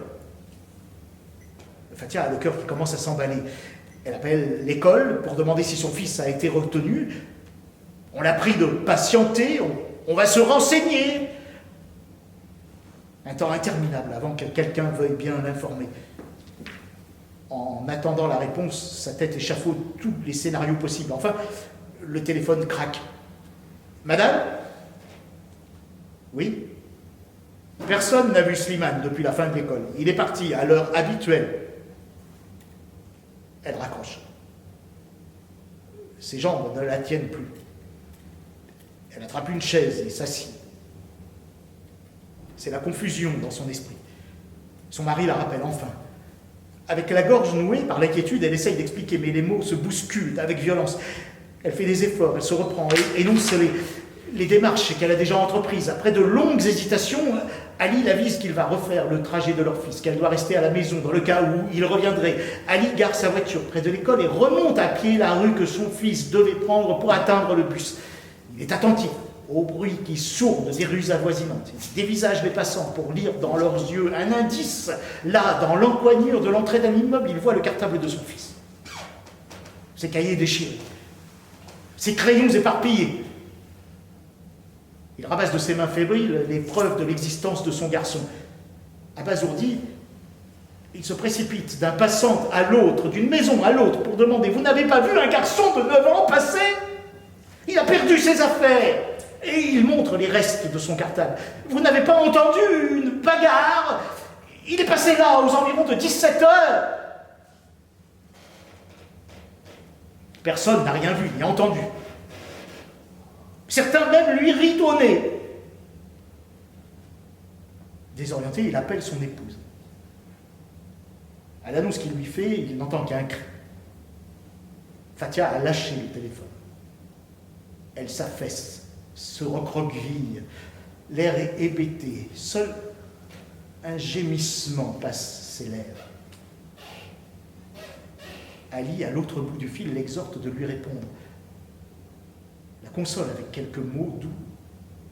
Fathia a le cœur qui commence à s'emballer. Elle appelle l'école pour demander si son fils a été retenu. On l'a pris de patienter, on va se renseigner. Un temps interminable avant que quelqu'un veuille bien l'informer. En attendant la réponse, sa tête échafaude tous les scénarios possibles. Enfin, le téléphone craque. Madame ? Oui ? Personne n'a vu Slimane depuis la fin de l'école. Il est parti à l'heure habituelle. Elle raccroche. Ses jambes ne la tiennent plus. Elle attrape une chaise et s'assied. C'est la confusion dans son esprit. Son mari la rappelle enfin. Avec la gorge nouée par l'inquiétude, elle essaye d'expliquer, mais les mots se bousculent avec violence. Elle fait des efforts, elle se reprend et énonce les démarches qu'elle a déjà entreprises. Après de longues hésitations, Ali avise qu'il va refaire le trajet de leur fils, qu'elle doit rester à la maison dans le cas où il reviendrait. Ali gare sa voiture près de l'école et remonte à pied la rue que son fils devait prendre pour atteindre le bus. Il est attentif au bruit qui sourde des rues avoisinantes. Il dévisage les passants pour lire dans leurs yeux un indice. Là, dans l'encoignure de l'entrée d'un immeuble, il voit le cartable de son fils. Ses cahiers déchirés, ses crayons éparpillés. Il ramasse de ses mains fébriles les preuves de l'existence de son garçon. Abasourdi, il se précipite d'un passant à l'autre, d'une maison à l'autre, pour demander « Vous n'avez pas vu un garçon de 9 ans passer ? Il a perdu ses affaires !» Et il montre les restes de son cartable. « Vous n'avez pas entendu une bagarre ? Il est passé là aux environs de 17 heures !» Personne n'a rien vu ni entendu. Certains même lui rient au nez. Désorienté, il appelle son épouse. À l'annonce qu'il lui fait, il n'entend qu'un cri. Fatia a lâché le téléphone. Elle s'affaisse, se recroqueville, l'air est hébété. Seul un gémissement passe ses lèvres. Ali, à l'autre bout du fil, l'exhorte de lui répondre. La console avec quelques mots doux,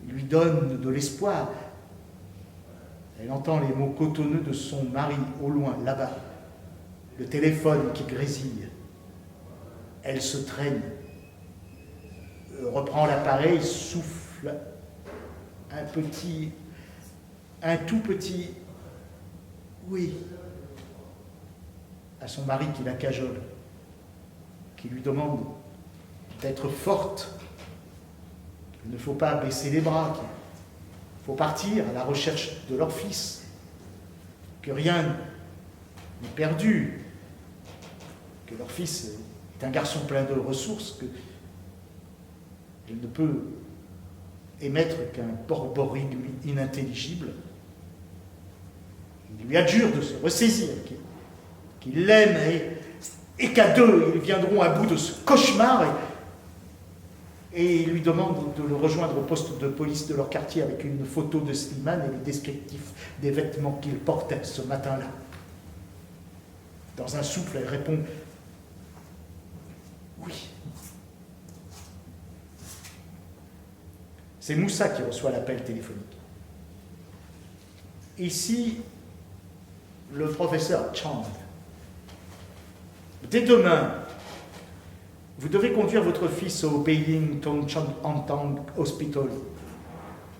lui donne de l'espoir. Elle entend les mots cotonneux de son mari au loin, là-bas, le téléphone qui grésille. Elle se traîne, reprend l'appareil, souffle un tout petit oui à son mari qui la cajole, qui lui demande d'être forte. Il ne faut pas baisser les bras, il faut partir à la recherche de leur fils, que rien n'est perdu, que leur fils est un garçon plein de ressources, qu'elle ne peut émettre qu'un borborigme inintelligible. Il lui adjure de se ressaisir, qu'il l'aime et qu'à deux, ils viendront à bout de ce cauchemar et il lui demande de le rejoindre au poste de police de leur quartier avec une photo de Slimane et le descriptif des vêtements qu'il portait ce matin-là. Dans un souffle, elle répond « Oui ». C'est Moussa qui reçoit l'appel téléphonique. Ici, le professeur Chang. Dès demain, vous devez conduire votre fils au Beijing Tongchang Antang Hospital.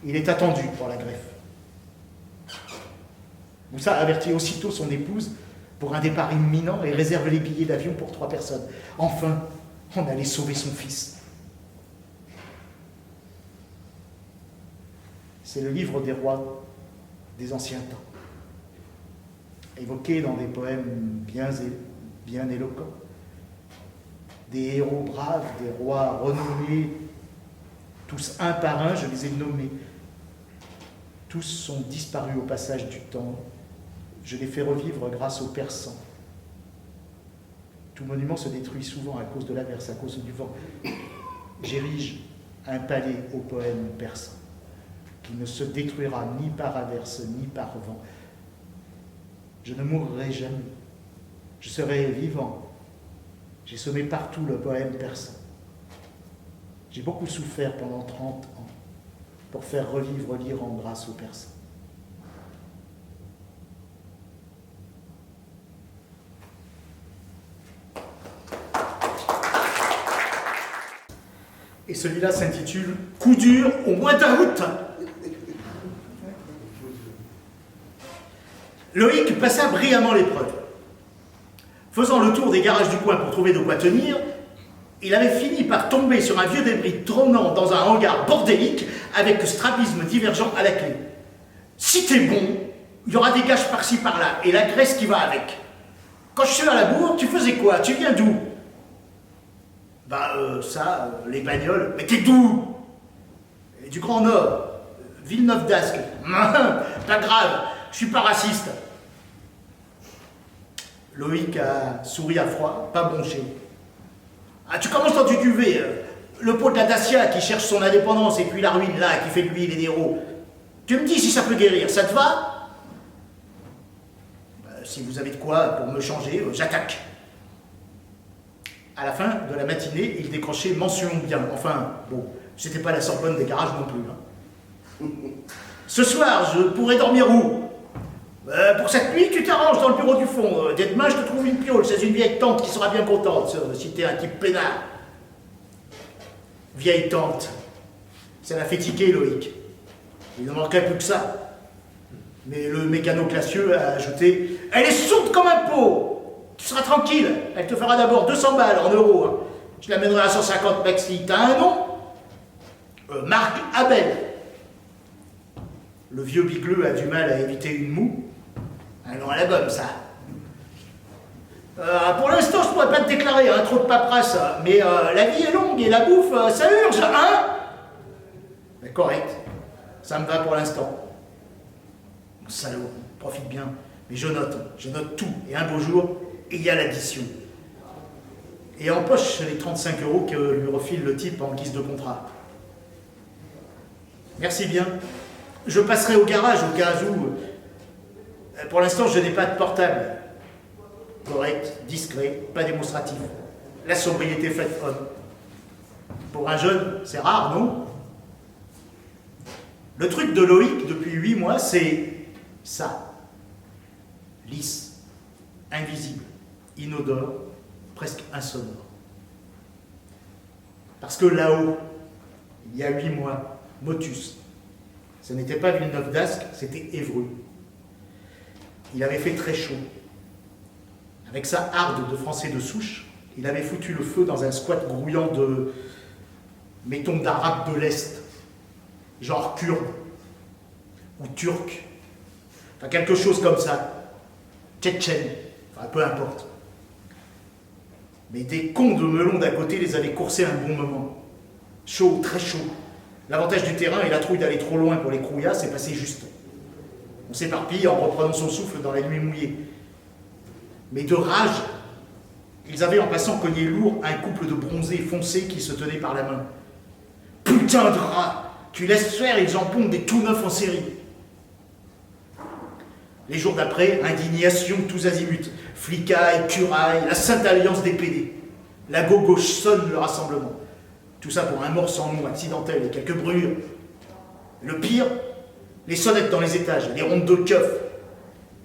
Il est attendu pour la greffe. Moussa avertit aussitôt son épouse pour un départ imminent et réserve les billets d'avion pour 3 personnes. Enfin, on allait sauver son fils. C'est le livre des rois des anciens temps, évoqué dans des poèmes bien éloquents. Des héros braves, des rois renommés, tous un par un, je les ai nommés. Tous sont disparus au passage du temps. Je les fais revivre grâce aux Persans. Tout monument se détruit souvent à cause de l'averse, à cause du vent. J'érige un palais au poème persan, qui ne se détruira ni par averse, ni par vent. Je ne mourrai jamais. Je serai vivant. J'ai semé partout le poème persan. J'ai beaucoup souffert pendant 30 ans pour faire revivre l'Iran grâce aux Persans. Et celui-là s'intitule « Coup dur au mois d'août ». Loïc passa brillamment l'épreuve. Faisant le tour des garages du coin pour trouver de quoi tenir, il avait fini par tomber sur un vieux débris trônant dans un hangar bordélique avec strabisme divergent à la clé. Si t'es bon, il y aura des gages par-ci par-là et la graisse qui va avec. Quand je suis à la bourre, tu faisais quoi? Tu viens d'où? Les bagnoles. Mais t'es d'où? Du Grand Nord, Villeneuve d'Ascq. Pas grave, je suis pas raciste. Loïc a souri à froid, pas bronché. Ah, tu commences dans du duvet, le pot de la Dacia qui cherche son indépendance et puis la ruine là qui fait de l'huile et des roues. Tu me dis si ça peut guérir, ça te va? Si vous avez de quoi pour me changer, j'attaque. À la fin de la matinée, il décrochait mention bien. Enfin, bon, c'était pas la Sorbonne des garages non plus. Hein. Ce soir, je pourrais dormir où? Pour cette nuit, tu t'arranges dans le bureau du fond. Dès demain, je te trouve une piole. C'est une vieille tante qui sera bien contente, si t'es un type peinard. Vieille tante. Ça l'a fait tiquer, Loïc. Il ne manquerait plus que ça. Mais le mécano classieux a ajouté « Elle est sourde comme un pot. Tu seras tranquille. Elle te fera d'abord 200 balles en euros. Hein. Je l'amènerai à 150 maxi. T'as un nom? Marc Abel. » Le vieux bigleux a du mal à éviter une moue. Un nom à la bonne, ça. Pour l'instant, je ne pourrais pas te déclarer, hein, trop de paperasse. Mais la vie est longue et la bouffe, ça urge, hein? Mais correct. Ça me va pour l'instant. Salaud, profite bien. Mais je note tout. Et un beau jour, il y a l'addition. Et empoche les 35 € que lui refile le type en guise de contrat. Merci bien. Je passerai au garage au cas où. Pour l'instant, je n'ai pas de portable. Correct, discret, pas démonstratif. La sobriété faite homme. Pour un jeune, c'est rare, non? Le truc de Loïc, depuis 8 mois, c'est ça. Lisse, invisible, inodore, presque insonore. Parce que là-haut, il y a 8 mois, Motus, ce n'était pas Villeneuve d'Ascq, c'était Évreux. Il avait fait très chaud. Avec sa harde de Français de souche, il avait foutu le feu dans un squat grouillant de, mettons, d'Arabes de l'Est, genre kurde ou turc, enfin quelque chose comme ça, tchétchène, enfin peu importe. Mais des cons de melon d'à côté les avaient coursés un bon moment. Chaud, très chaud. L'avantage du terrain et la trouille d'aller trop loin pour les crouillas, c'est passé juste. On s'éparpille en reprenant son souffle dans la nuit mouillée. Mais de rage, ils avaient en passant cogné lourd un couple de bronzés foncés qui se tenaient par la main. Putain de rat, tu laisses faire, ils en pondent des tout neufs en série. Les jours d'après, indignation tous azimuts, flicailles, curailles, la sainte alliance des PD. La gauche sonne le rassemblement. Tout ça pour un mort sans nom accidentel et quelques brûlures. Le pire, les sonnettes dans les étages, les rondes de keuf.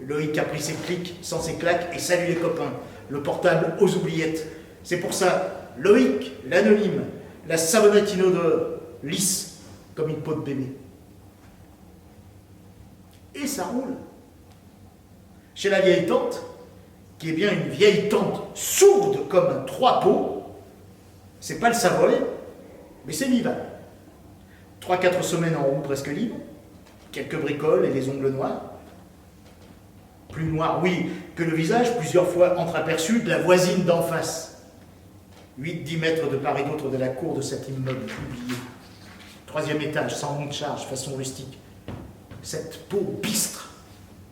Loïc a pris ses clics sans ses claques et salue les copains. Le portable aux oubliettes. C'est pour ça, Loïc, l'anonyme, la savonnette inodore, lisse comme une peau de bébé. Et ça roule. Chez la vieille tante, qui est bien une vieille tante sourde comme un trois-pots, c'est pas le Savoy, mais c'est vivable. 3-4 semaines en roue presque libre, quelques bricoles et les ongles noirs. Plus noir, oui, que le visage, plusieurs fois entreaperçu de la voisine d'en face. 8-10 mètres de part et d'autre de la cour de cet immeuble oublié. 3e étage, sans rond de charge, façon rustique. Cette peau bistre.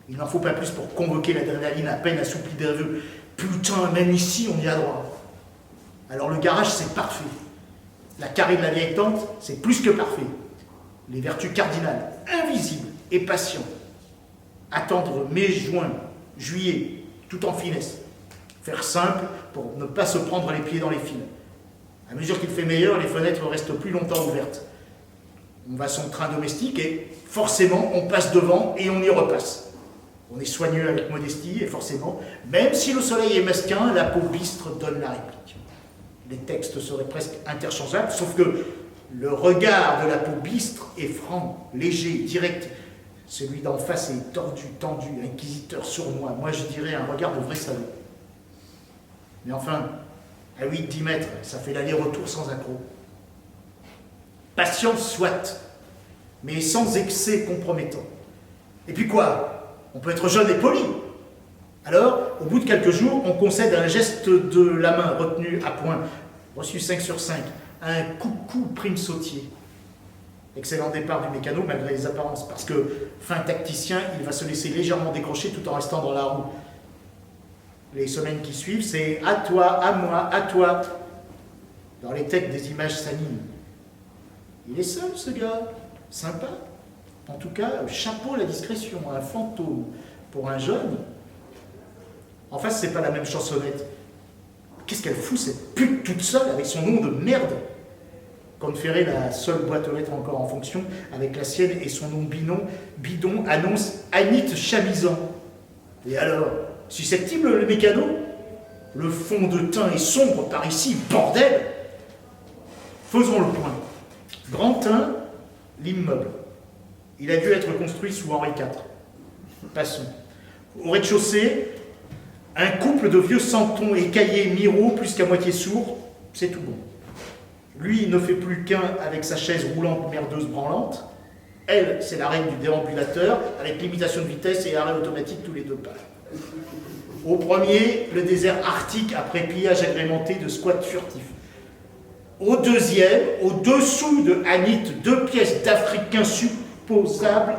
Il n'en faut pas plus pour convoquer l'adrénaline à peine assouplie des vœux. Putain, même ici, on y a droit. Alors le garage, c'est parfait. La carrée de la vieille tante, c'est plus que parfait. Les vertus cardinales, invisibles et patients. Attendre mai, juin, juillet, tout en finesse. Faire simple pour ne pas se prendre les pieds dans les fils. À mesure qu'il fait meilleur, les fenêtres restent plus longtemps ouvertes. On va son train domestique et forcément, on passe devant et on y repasse. On est soigneux avec modestie et forcément, même si le soleil est mesquin, la peau bistre donne la réplique. Les textes seraient presque interchangeables, sauf que le regard de la peau bistre est franc, léger, direct. Celui d'en face est tordu, tendu, inquisiteur, sournois. Moi, je dirais un regard de vrai salaud. Mais enfin, à 8-10 mètres, ça fait l'aller-retour sans accroc. Patience soit, mais sans excès compromettant. Et puis quoi? On peut être jeune et poli. Alors, au bout de quelques jours, on concède un geste de la main retenu à point, reçu 5 sur 5, un coucou prime sautier. Excellent départ du mécano malgré les apparences, parce que, fin tacticien, il va se laisser légèrement décrocher tout en restant dans la roue. Les semaines qui suivent, c'est à toi, à moi, à toi. Dans les têtes, des images s'animent. Il est seul, ce gars. Sympa. En tout cas, chapeau la discrétion, un fantôme. Pour un jeune, en face, c'est pas la même chansonnette. Qu'est-ce qu'elle fout, cette pute toute seule, avec son nom de merde? Comte Ferré, la seule boîte aux lettres encore en fonction, avec la sienne et son nom bidon, annonce Anit Chamizan. Et alors, susceptible le mécano? Le fond de teint est sombre par ici, bordel! Faisons le point. Grand teint, l'immeuble. Il a dû être construit sous Henri IV. Passons. Au rez-de-chaussée, un couple de vieux santons écaillés Miro, plus qu'à moitié sourds, c'est tout bon. Lui ne fait plus qu'un avec sa chaise roulante merdeuse branlante. Elle, c'est la reine du déambulateur, avec limitation de vitesse et arrêt automatique tous les 2 pas. Au premier, le désert arctique après pillage agrémenté de squats furtifs. Au deuxième, au-dessous de Anit, 2 pièces d'Africains supposables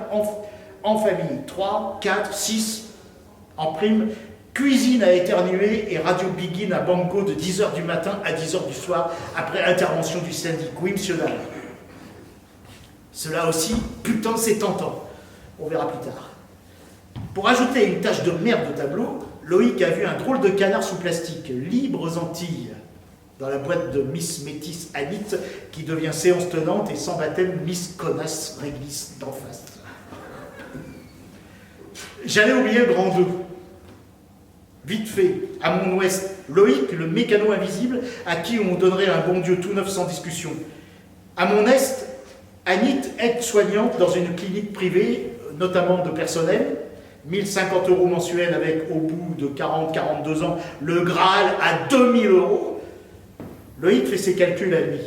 en famille. 3, 4, 6 en prime. Cuisine à éternuer et radio begin à banco de 10h du matin à 10h du soir après intervention du syndic. Oui, monsieur Dalle. Cela aussi, putain, c'est tentant. On verra plus tard. Pour ajouter une tache de merde au tableau, Loïc a vu un drôle de canard sous plastique, Libres Antilles, dans la boîte de Miss Métis Anit, qui devient séance tenante et sans baptême Miss Connasse Réglisse d'en face. J'allais oublier le grand 2. Vite fait, à mon ouest, Loïc, le mécano invisible, à qui on donnerait un bon Dieu tout neuf sans discussion. À mon est, Anit, aide-soignante dans une clinique privée, notamment de personnel, 1050 € mensuels avec, au bout de 40-42 ans, le Graal à 2000 €. Loïc fait ses calculs à lui.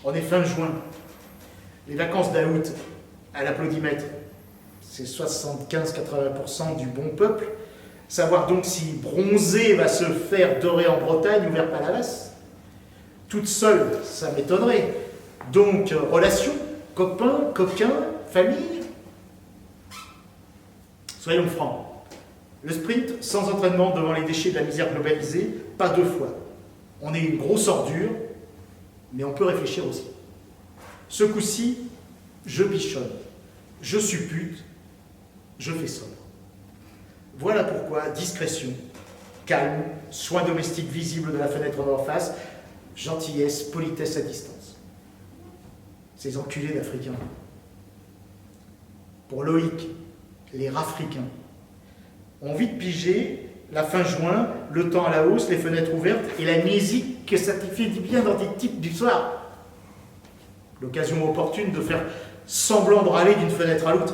On est fin juin. Les vacances d'août, à l'applaudimètre, c'est 75-80% du bon peuple. Savoir donc si bronzer va se faire dorer en Bretagne ou vers Palavas. Toute seule, ça m'étonnerait. Donc, relations, copains, coquins, famille. Soyons francs. Le sprint, sans entraînement devant les déchets de la misère globalisée, pas 2 fois. On est une grosse ordure, mais on peut réfléchir aussi. Ce coup-ci, je bichonne, je suppute, je fais sobre. Voilà pourquoi discrétion, calme, soin domestique visible de la fenêtre en face, gentillesse, politesse à distance. Ces enculés d'Africains. Pour Loïc, les rafricains ont vite pigé la fin juin, le temps à la hausse, les fenêtres ouvertes et la musique que ça te fait du bien dans des types du soir. L'occasion opportune de faire semblant de râler d'une fenêtre à l'autre.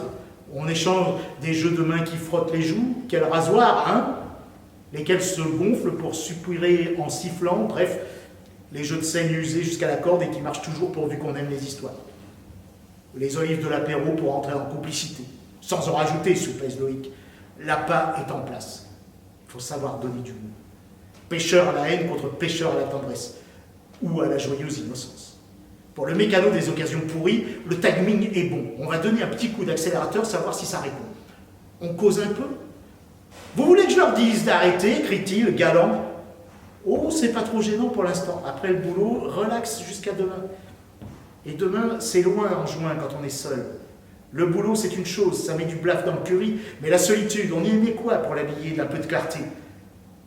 On échange des jeux de mains qui frottent les joues, quel rasoir, hein, lesquels se gonflent pour soupirer en sifflant, bref, les jeux de scène usés jusqu'à la corde et qui marchent toujours pourvu qu'on aime les histoires. Les olives de l'apéro pour entrer en complicité. Sans en rajouter, soupèse Loïc. L'appât est en place. Il faut savoir donner du mot. Pêcheur à la haine contre pêcheur à la tendresse. Ou à la joyeuse innocence. Pour le mécano des occasions pourries, le timing est bon. On va donner un petit coup d'accélérateur, savoir si ça répond. On cause un peu. Vous voulez que je leur dise d'arrêter, crie-t-il, galant. Oh, c'est pas trop gênant pour l'instant. Après le boulot, relax jusqu'à demain. Et demain, c'est loin en juin quand on est seul. Le boulot, c'est une chose, ça met du blaf dans le curry, mais la solitude, on y met quoi pour l'habiller d'un peu de clarté?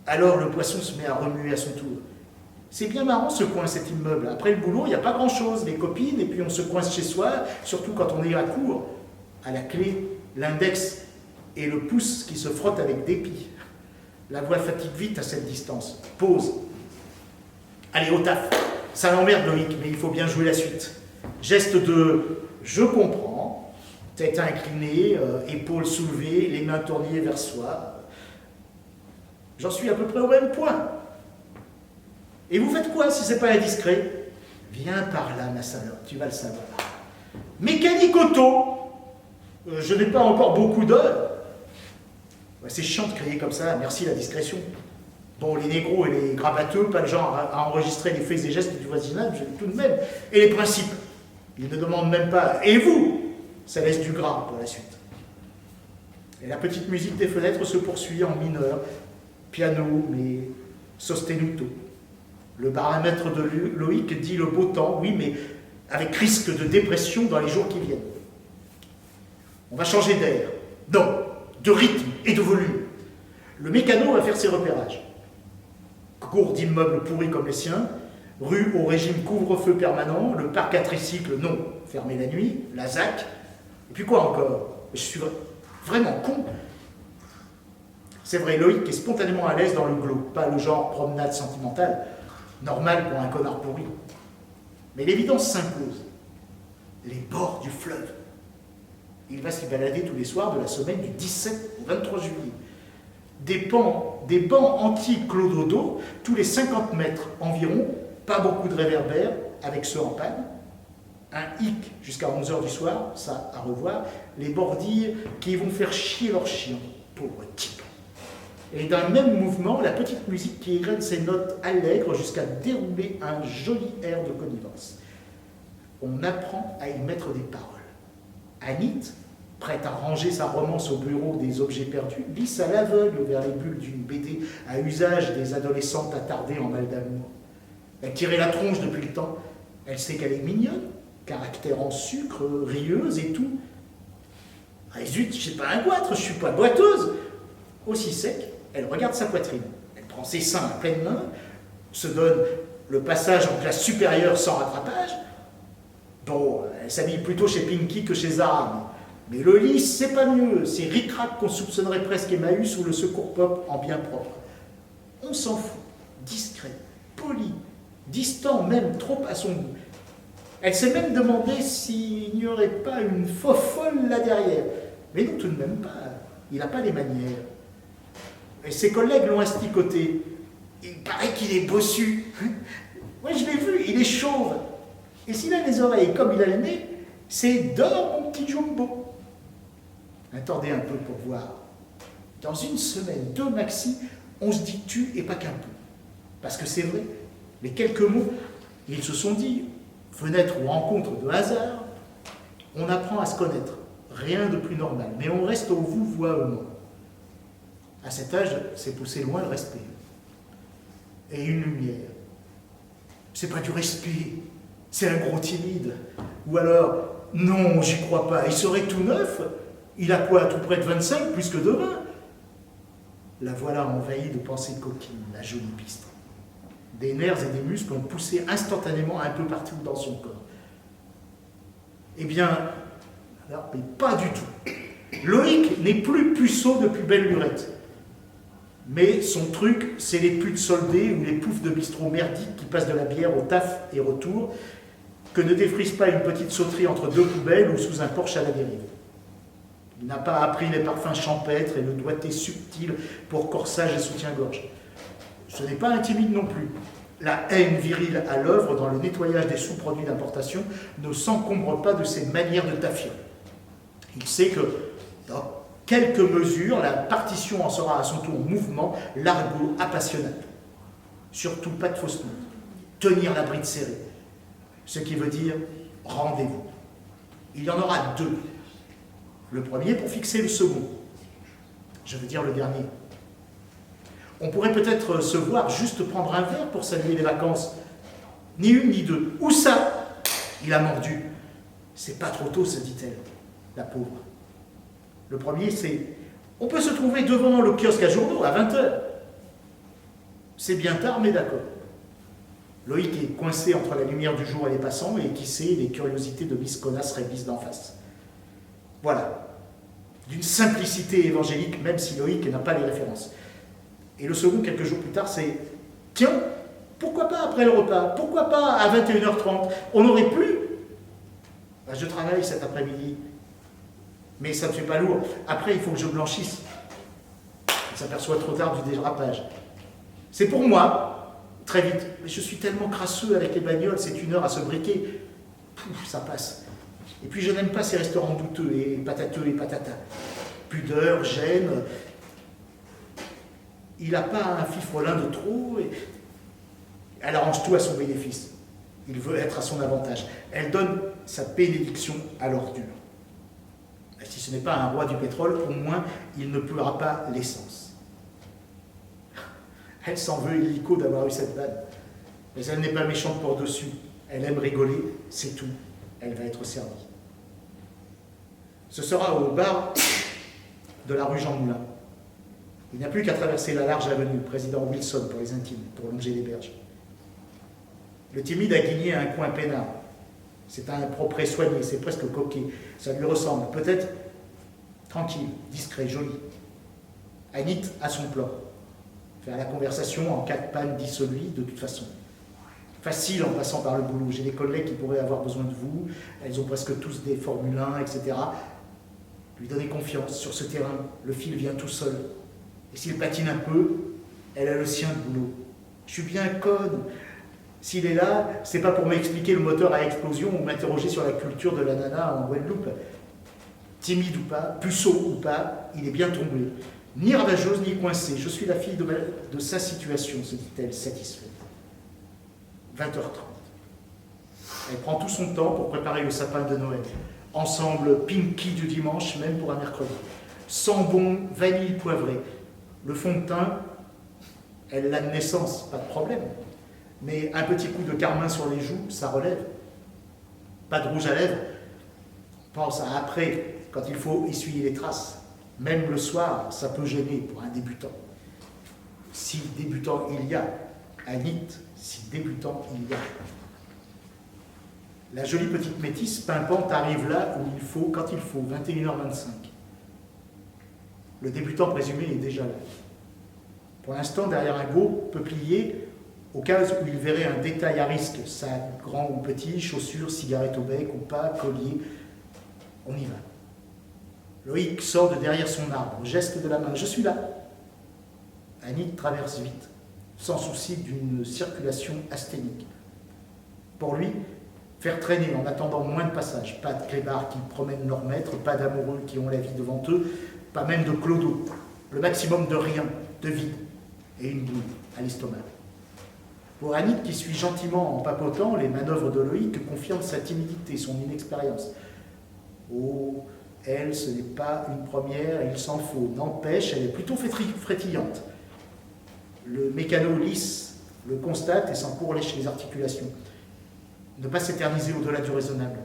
Alors le poisson se met à remuer à son tour. C'est bien marrant ce coin, cet immeuble. Après le boulot, il n'y a pas grand-chose, les copines, et puis on se coince chez soi, surtout quand on est à court. À la clé, l'index et le pouce qui se frottent avec dépit. La voix fatigue vite à cette distance. Pause. Allez, au taf. Ça l'emmerde Loïc, mais il faut bien jouer la suite. Geste de « je comprends », tête inclinée, épaules soulevées, les mains tournées vers soi. J'en suis à peu près au même point. Et vous faites quoi si c'est pas indiscret? Viens par là, ma salope, tu vas le savoir. Mécanique auto. Je n'ai pas encore beaucoup d'heures. Ouais, c'est chiant de crier comme ça, merci la discrétion. Bon, les négros et les gravateux, pas le genre à enregistrer les faits et gestes du voisinage, tout de même. Et les principes, ils ne demandent même pas. Et vous? Ça laisse du gras pour la suite. Et la petite musique des fenêtres se poursuit en mineur, piano, mais sostenuto. Le baromètre de Loïc dit le beau temps, oui, mais avec risque de dépression dans les jours qui viennent. On va changer d'air, non, de rythme et de volume. Le mécano va faire ses repérages. Cours d'immeubles pourris comme les siens, rue au régime couvre-feu permanent, le parc à tricycle, non, fermé la nuit, la ZAC, et puis quoi encore? Je suis vraiment con. C'est vrai, Loïc est spontanément à l'aise dans le glauque, pas le genre promenade sentimentale, normal pour un connard pourri. Mais l'évidence s'impose. Les bords du fleuve. Il va s'y balader tous les soirs de la semaine du 17 au 23 juillet. Des bancs anti-clododo, tous les 50 mètres environ, pas beaucoup de réverbères, avec ceux en panne. Un hic jusqu'à 11h du soir, ça à revoir. Les bordilles qui vont faire chier leurs chiens, pauvres types. Et d'un même mouvement, la petite musique qui égrène ses notes allègres jusqu'à dérouler un joli air de connivence. On apprend à y mettre des paroles. Anit, prête à ranger sa romance au bureau des objets perdus, glisse à l'aveugle vers les bulles d'une BD à usage des adolescentes attardées en mal d'amour. Elle tirait la tronche depuis le temps. Elle sait qu'elle est mignonne, caractère en sucre, rieuse et tout. Ah zut, je suis pas un goitre, je suis pas boiteuse. Aussi sec, elle regarde sa poitrine. Elle prend ses seins à pleine main, se donne le passage en classe supérieure sans rattrapage. Bon, elle s'habille plutôt chez Pinky que chez Zara. Mais le lisse, c'est pas mieux. C'est ric-rac qu'on soupçonnerait presque Emmaüs ou le Secours Pop en bien propre. On s'en fout. Discret, poli, distant même, trop à son goût. Elle s'est même demandé s'il n'y aurait pas une faux folle là derrière. Mais non, tout de même pas. Il n'a pas les manières. Et ses collègues l'ont asticoté. Il paraît qu'il est bossu. Moi, je l'ai vu, il est chauve. Et s'il a les oreilles comme il a le nez, c'est d'or, mon petit jumbo. Attendez un peu pour voir. Dans une semaine, 2 maxi, on se dit tu et pas qu'un peu. Parce que c'est vrai, les quelques mots, ils se sont dit, fenêtre ou rencontre de hasard, on apprend à se connaître. Rien de plus normal. Mais on reste au vouvoiement. À cet âge, c'est pousser loin le respect. Et une lumière. C'est pas du respect, c'est un gros timide. Ou alors, non, j'y crois pas, il serait tout neuf. Il a quoi, tout près de 25, plus que de 20? La voilà envahie de pensées coquines, la jolie piste. Des nerfs et des muscles ont poussé instantanément un peu partout dans son corps. Eh bien, alors, mais pas du tout. Loïc n'est plus puceau depuis belle lurette. Mais son truc, c'est les putes soldées ou les poufs de bistrot merdiques qui passent de la bière au taf et retour, que ne défrise pas une petite sauterie entre 2 poubelles ou sous un porche à la dérive. Il n'a pas appris les parfums champêtres et le doigté subtil pour corsage et soutien-gorge. Ce n'est pas un timide non plus. La haine virile à l'œuvre dans le nettoyage des sous-produits d'importation ne s'encombre pas de ses manières de taffier. Il sait que, dans quelques mesures, la partition en sera à son tour mouvement, l'argot appassionnable. Surtout pas de fausse note. Tenir la bride serrée. Ce qui veut dire rendez-vous. Il y en aura 2. Le premier pour fixer le second. Je veux dire le dernier. On pourrait peut-être se voir juste prendre un verre pour saluer les vacances. Ni une ni deux. Où ça? Il a mordu. C'est pas trop tôt, se dit-elle, la pauvre. Le premier, c'est on peut se trouver devant le kiosque à journaux à 20h. C'est bien tard, mais d'accord. Loïc est coincé entre la lumière du jour et les passants, et qui sait, les curiosités de Miss Connasse révisent d'en face. Voilà. D'une simplicité évangélique, même si Loïc n'a pas les références. Et le second, quelques jours plus tard, c'est tiens, pourquoi pas après le repas? Pourquoi pas à 21h30? On n'aurait plus? Ben, je travaille cet après-midi. Mais ça ne me fait pas lourd. Après, il faut que je blanchisse. On s'aperçoit trop tard du dérapage. C'est pour moi, très vite. Mais je suis tellement crasseux avec les bagnoles, c'est 1 heure à se briquer. Pouf, ça passe. Et puis je n'aime pas ces restaurants douteux et patateux et patata. Pudeur, gêne. Il n'a pas un fifrelin de trop. Et elle arrange tout à son bénéfice. Il veut être à son avantage. Elle donne sa bénédiction à l'ordure. Si ce n'est pas un roi du pétrole, au moins il ne pleura pas l'essence. Elle s'en veut illico d'avoir eu cette vanne. Mais elle n'est pas méchante pour dessus. Elle aime rigoler, c'est tout. Elle va être servie. Ce sera au bar de la rue Jean Moulin. Il n'y a plus qu'à traverser la large avenue, président Wilson pour les intimes, pour longer les berges. Le timide a guigné un coin peinard. C'est un propre soigné, c'est presque coquet. Ça lui ressemble. Peut-être tranquille, discret, joli. Anit a son plan. Faire la conversation en cas de panne, dit celui, de toute façon. Facile en passant par le boulot. J'ai des collègues qui pourraient avoir besoin de vous. Elles ont presque tous des Formule 1, etc. Lui donner confiance sur ce terrain. Le fil vient tout seul. Et s'il patine un peu, elle a le sien de boulot. Je suis bien conne. S'il est là, c'est pas pour m'expliquer le moteur à explosion ou m'interroger sur la culture de la nana en Guadeloupe. Timide ou pas, puceau ou pas, il est bien tombé. Ni ravageuse, ni coincée. Je suis la fille de sa situation, se dit-elle, satisfaite. 20h30. Elle prend tout son temps pour préparer le sapin de Noël. Ensemble Pinky du dimanche, même pour un mercredi. Sambon, vanille poivrée. Le fond de teint, elle l'a de naissance, pas de problème. Mais un petit coup de carmin sur les joues, ça relève. Pas de rouge à lèvres. Pense à après, quand il faut essuyer les traces. Même le soir, ça peut gêner pour un débutant. Si débutant il y a, Anit, si débutant il y a. La jolie petite métisse pimpante arrive là où il faut, quand il faut, 21h25. Le débutant présumé est déjà là. Pour l'instant, derrière un beau peuplier, au cas où il verrait un détail à risque, sac, grand ou petit, chaussures, cigarettes au bec ou pas, collier, on y va. Loïc sort de derrière son arbre, geste de la main, je suis là. Annie traverse vite, sans souci d'une circulation asthénique. Pour lui, faire traîner en attendant moins de passages, pas de clébards qui promènent leur maître, pas d'amoureux qui ont la vie devant eux, pas même de clodo, le maximum de rien, de vide, et une boule à l'estomac. Pour Annie, qui suit gentiment en papotant, les manœuvres de Loïc confirment sa timidité, son inexpérience. Oh, elle, ce n'est pas une première, il s'en faut. N'empêche, elle est plutôt frétillante. Le mécano lisse le constate et s'en pourlèche les articulations. Ne pas s'éterniser au-delà du raisonnable.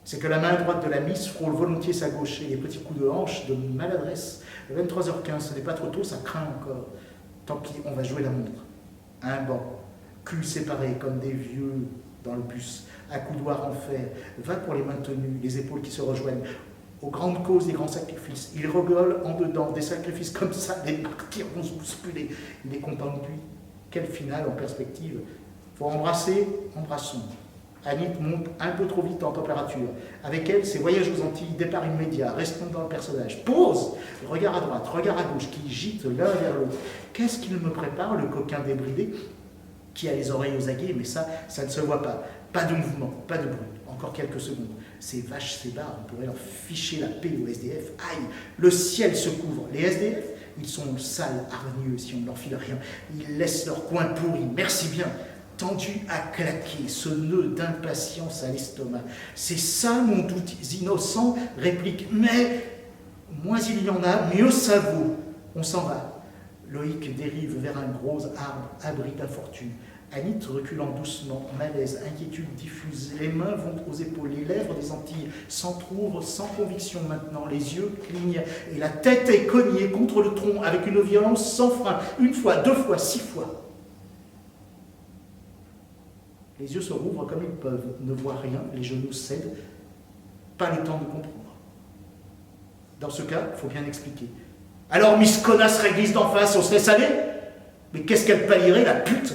C'est que la main droite de la Miss frôle volontiers sa gauche et les petits coups de hanche de maladresse. 23h15, ce n'est pas trop tôt, ça craint encore. Tant pis, on va jouer la montre. Un banc, cul séparé comme des vieux dans le bus, accoudoir en fer, va pour les mains tenues, les épaules qui se rejoignent. Aux grandes causes des grands sacrifices. Il rigole en dedans, des sacrifices comme ça, des martyrs vont se bousculer. Il est content de lui. Quel final en perspective. Faut embrasser, embrassons. Anit monte un peu trop vite en température. Avec elle, ses voyages aux Antilles, départ immédiat, restons dans le personnage. Pause. Regard à droite, regard à gauche, qui gîtent l'un vers l'autre. Qu'est-ce qu'il me prépare, le coquin débridé, qui a les oreilles aux aguets, mais ça ne se voit pas. Pas de mouvement, pas de bruit. Encore quelques secondes. Ces vaches, ces barres, on pourrait leur ficher la paix aux SDF. Aïe, le ciel se couvre. Les SDF, ils sont sales, hargneux, si on ne leur file rien. Ils laissent leur coin pourri. Merci bien. Tendu à claquer, ce nœud d'impatience à l'estomac. C'est ça mon doute innocent, réplique. Mais moins il y en a, mieux ça vaut. On s'en va. Loïc dérive vers un gros arbre, abri d'infortune. Anit reculant doucement, malaise, inquiétude diffuse. Les mains vont aux épaules, les lèvres des Antilles s'entr'ouvrent sans conviction maintenant. Les yeux clignent et la tête est cognée contre le tronc avec une violence sans frein. Une fois, deux fois, 6 fois. Les yeux se rouvrent comme ils peuvent, ne voient rien, les genoux cèdent, pas le temps de comprendre. Dans ce cas, il faut bien expliquer. Alors Miss Connasse réglisse d'en face, on se laisse aller? Mais qu'est-ce qu'elle pâlirait, la pute?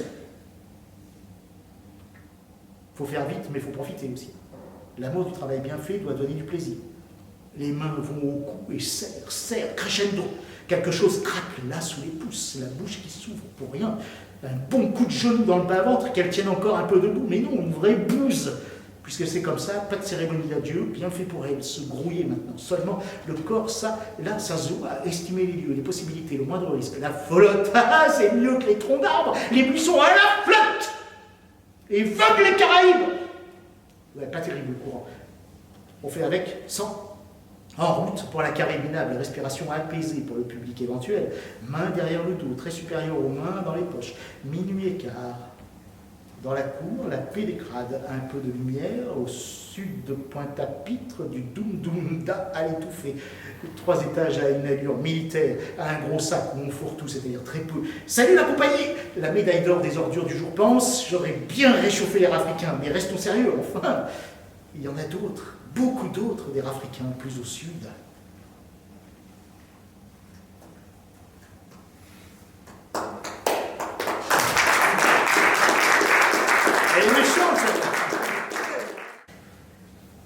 Faut faire vite, mais il faut profiter aussi. L'amour du travail bien fait doit donner du plaisir. Les mains vont au cou et serrent, crescendo. Quelque chose craque là sous les pouces, la bouche qui s'ouvre pour rien. Un bon coup de genou dans le bas-ventre, qu'elle tienne encore un peu debout, mais non, une vraie bouse. Puisque c'est comme ça, pas de cérémonie d'adieu, bien fait pour elle, se grouiller maintenant. Seulement, le corps, ça se joue à estimer les lieux, les possibilités, le moindre risque. La folotte, c'est mieux que les troncs d'arbres, les buissons à la flotte. Et vogue les Caraïbes. Ouais, pas terrible le courant. On fait avec, sans. En route pour la carabinable, respiration apaisée pour le public éventuel, main derrière le dos, très supérieure aux mains dans les poches. Minuit et quart. Dans la cour, la paix des crades, un peu de lumière, au sud de Pointe-à-Pitre, du Doum-Doum-Da à l'étouffer. 3 étages à une allure militaire, à un gros sac où on fourre tout, c'est-à-dire très peu. Salut la compagnie! La médaille d'or des ordures du jour pense, j'aurais bien réchauffé les Africains, mais restons sérieux, enfin. Il y en a d'autres, beaucoup d'autres des Africains plus au sud. Elle est méchante, celle-là.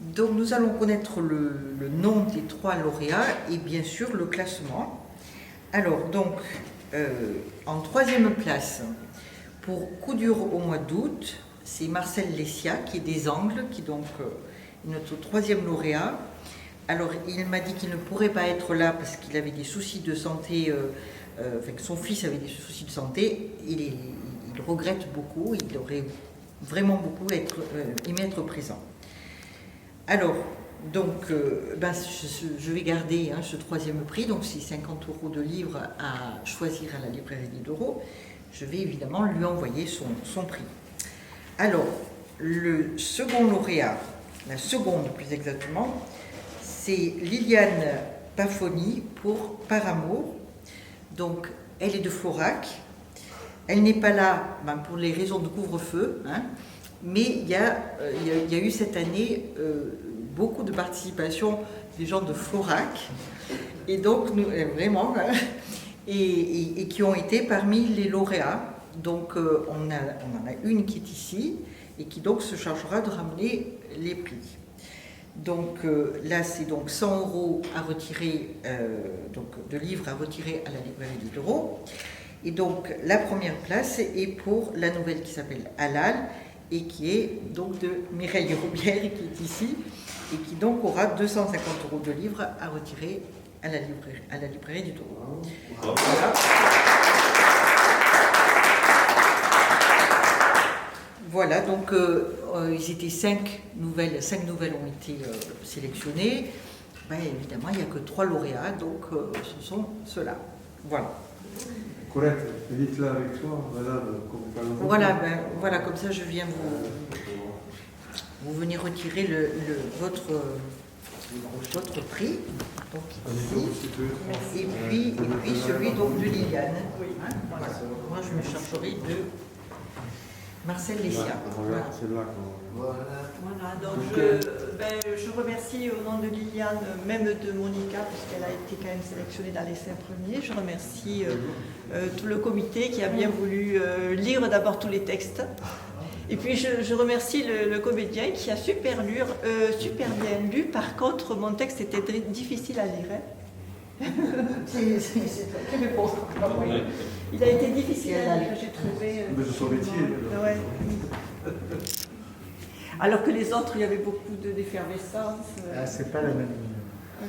Donc nous allons connaître le nom des 3 lauréats et bien sûr le classement. Alors donc, en 3e place, pour Coup dur au mois d'août, c'est Marcel Lessia qui est des Angles, qui donc est notre 3e lauréat. Alors il m'a dit qu'il ne pourrait pas être là parce qu'il avait des soucis de santé, enfin que son fils avait des soucis de santé. Il regrette beaucoup, il aurait vraiment beaucoup aimé être présent. Alors, donc, je vais garder ce troisième prix, donc c'est 50 € de livre à choisir à la librairie Diderot. Je vais évidemment lui envoyer son prix. Alors, le second lauréat, la seconde plus exactement, c'est Liliane Pafoni pour Par amour. Donc, elle est de Florac. Elle n'est pas là pour les raisons de couvre-feu, mais il y a eu cette année beaucoup de participation des gens de Florac, et donc nous, vraiment, et qui ont été parmi les lauréats. Donc on en a une qui est ici, et qui donc se chargera de ramener les prix. Donc là, c'est donc 100 € à retirer, de livres à retirer à la librairie Diderot. Et donc la première place est pour la nouvelle qui s'appelle Halal, et qui est donc de Mireille Roubière, qui est ici, et qui donc aura 250 € de livres à retirer à la librairie Diderot. Voilà. Voilà, donc ils étaient 5 nouvelles ont été sélectionnées. Évidemment, il n'y a que 3 lauréats, donc ce sont ceux-là. Voilà. Colette, évite-la avec toi, madame. Voilà, comme ça je viens vous venez retirer votre prix. Donc, ici. Et puis celui donc de Liliane. Voilà. Moi je me chargerai de Marcel Lessia. Voilà, donc je remercie au nom de Liliane, même de Monica, puisqu'elle a été quand même sélectionnée dans les 5 premiers. Je remercie tout le comité qui a bien voulu lire d'abord tous les textes. Et puis je remercie le comédien qui a super bien lu. Par contre, mon texte était difficile à lire. C'est très bon. Il a été difficile à lire, j'ai trouvé. Mais c'est son métier. Ouais. Alors que les autres, il y avait beaucoup d'effervescence. C'est pas la même. Ouais.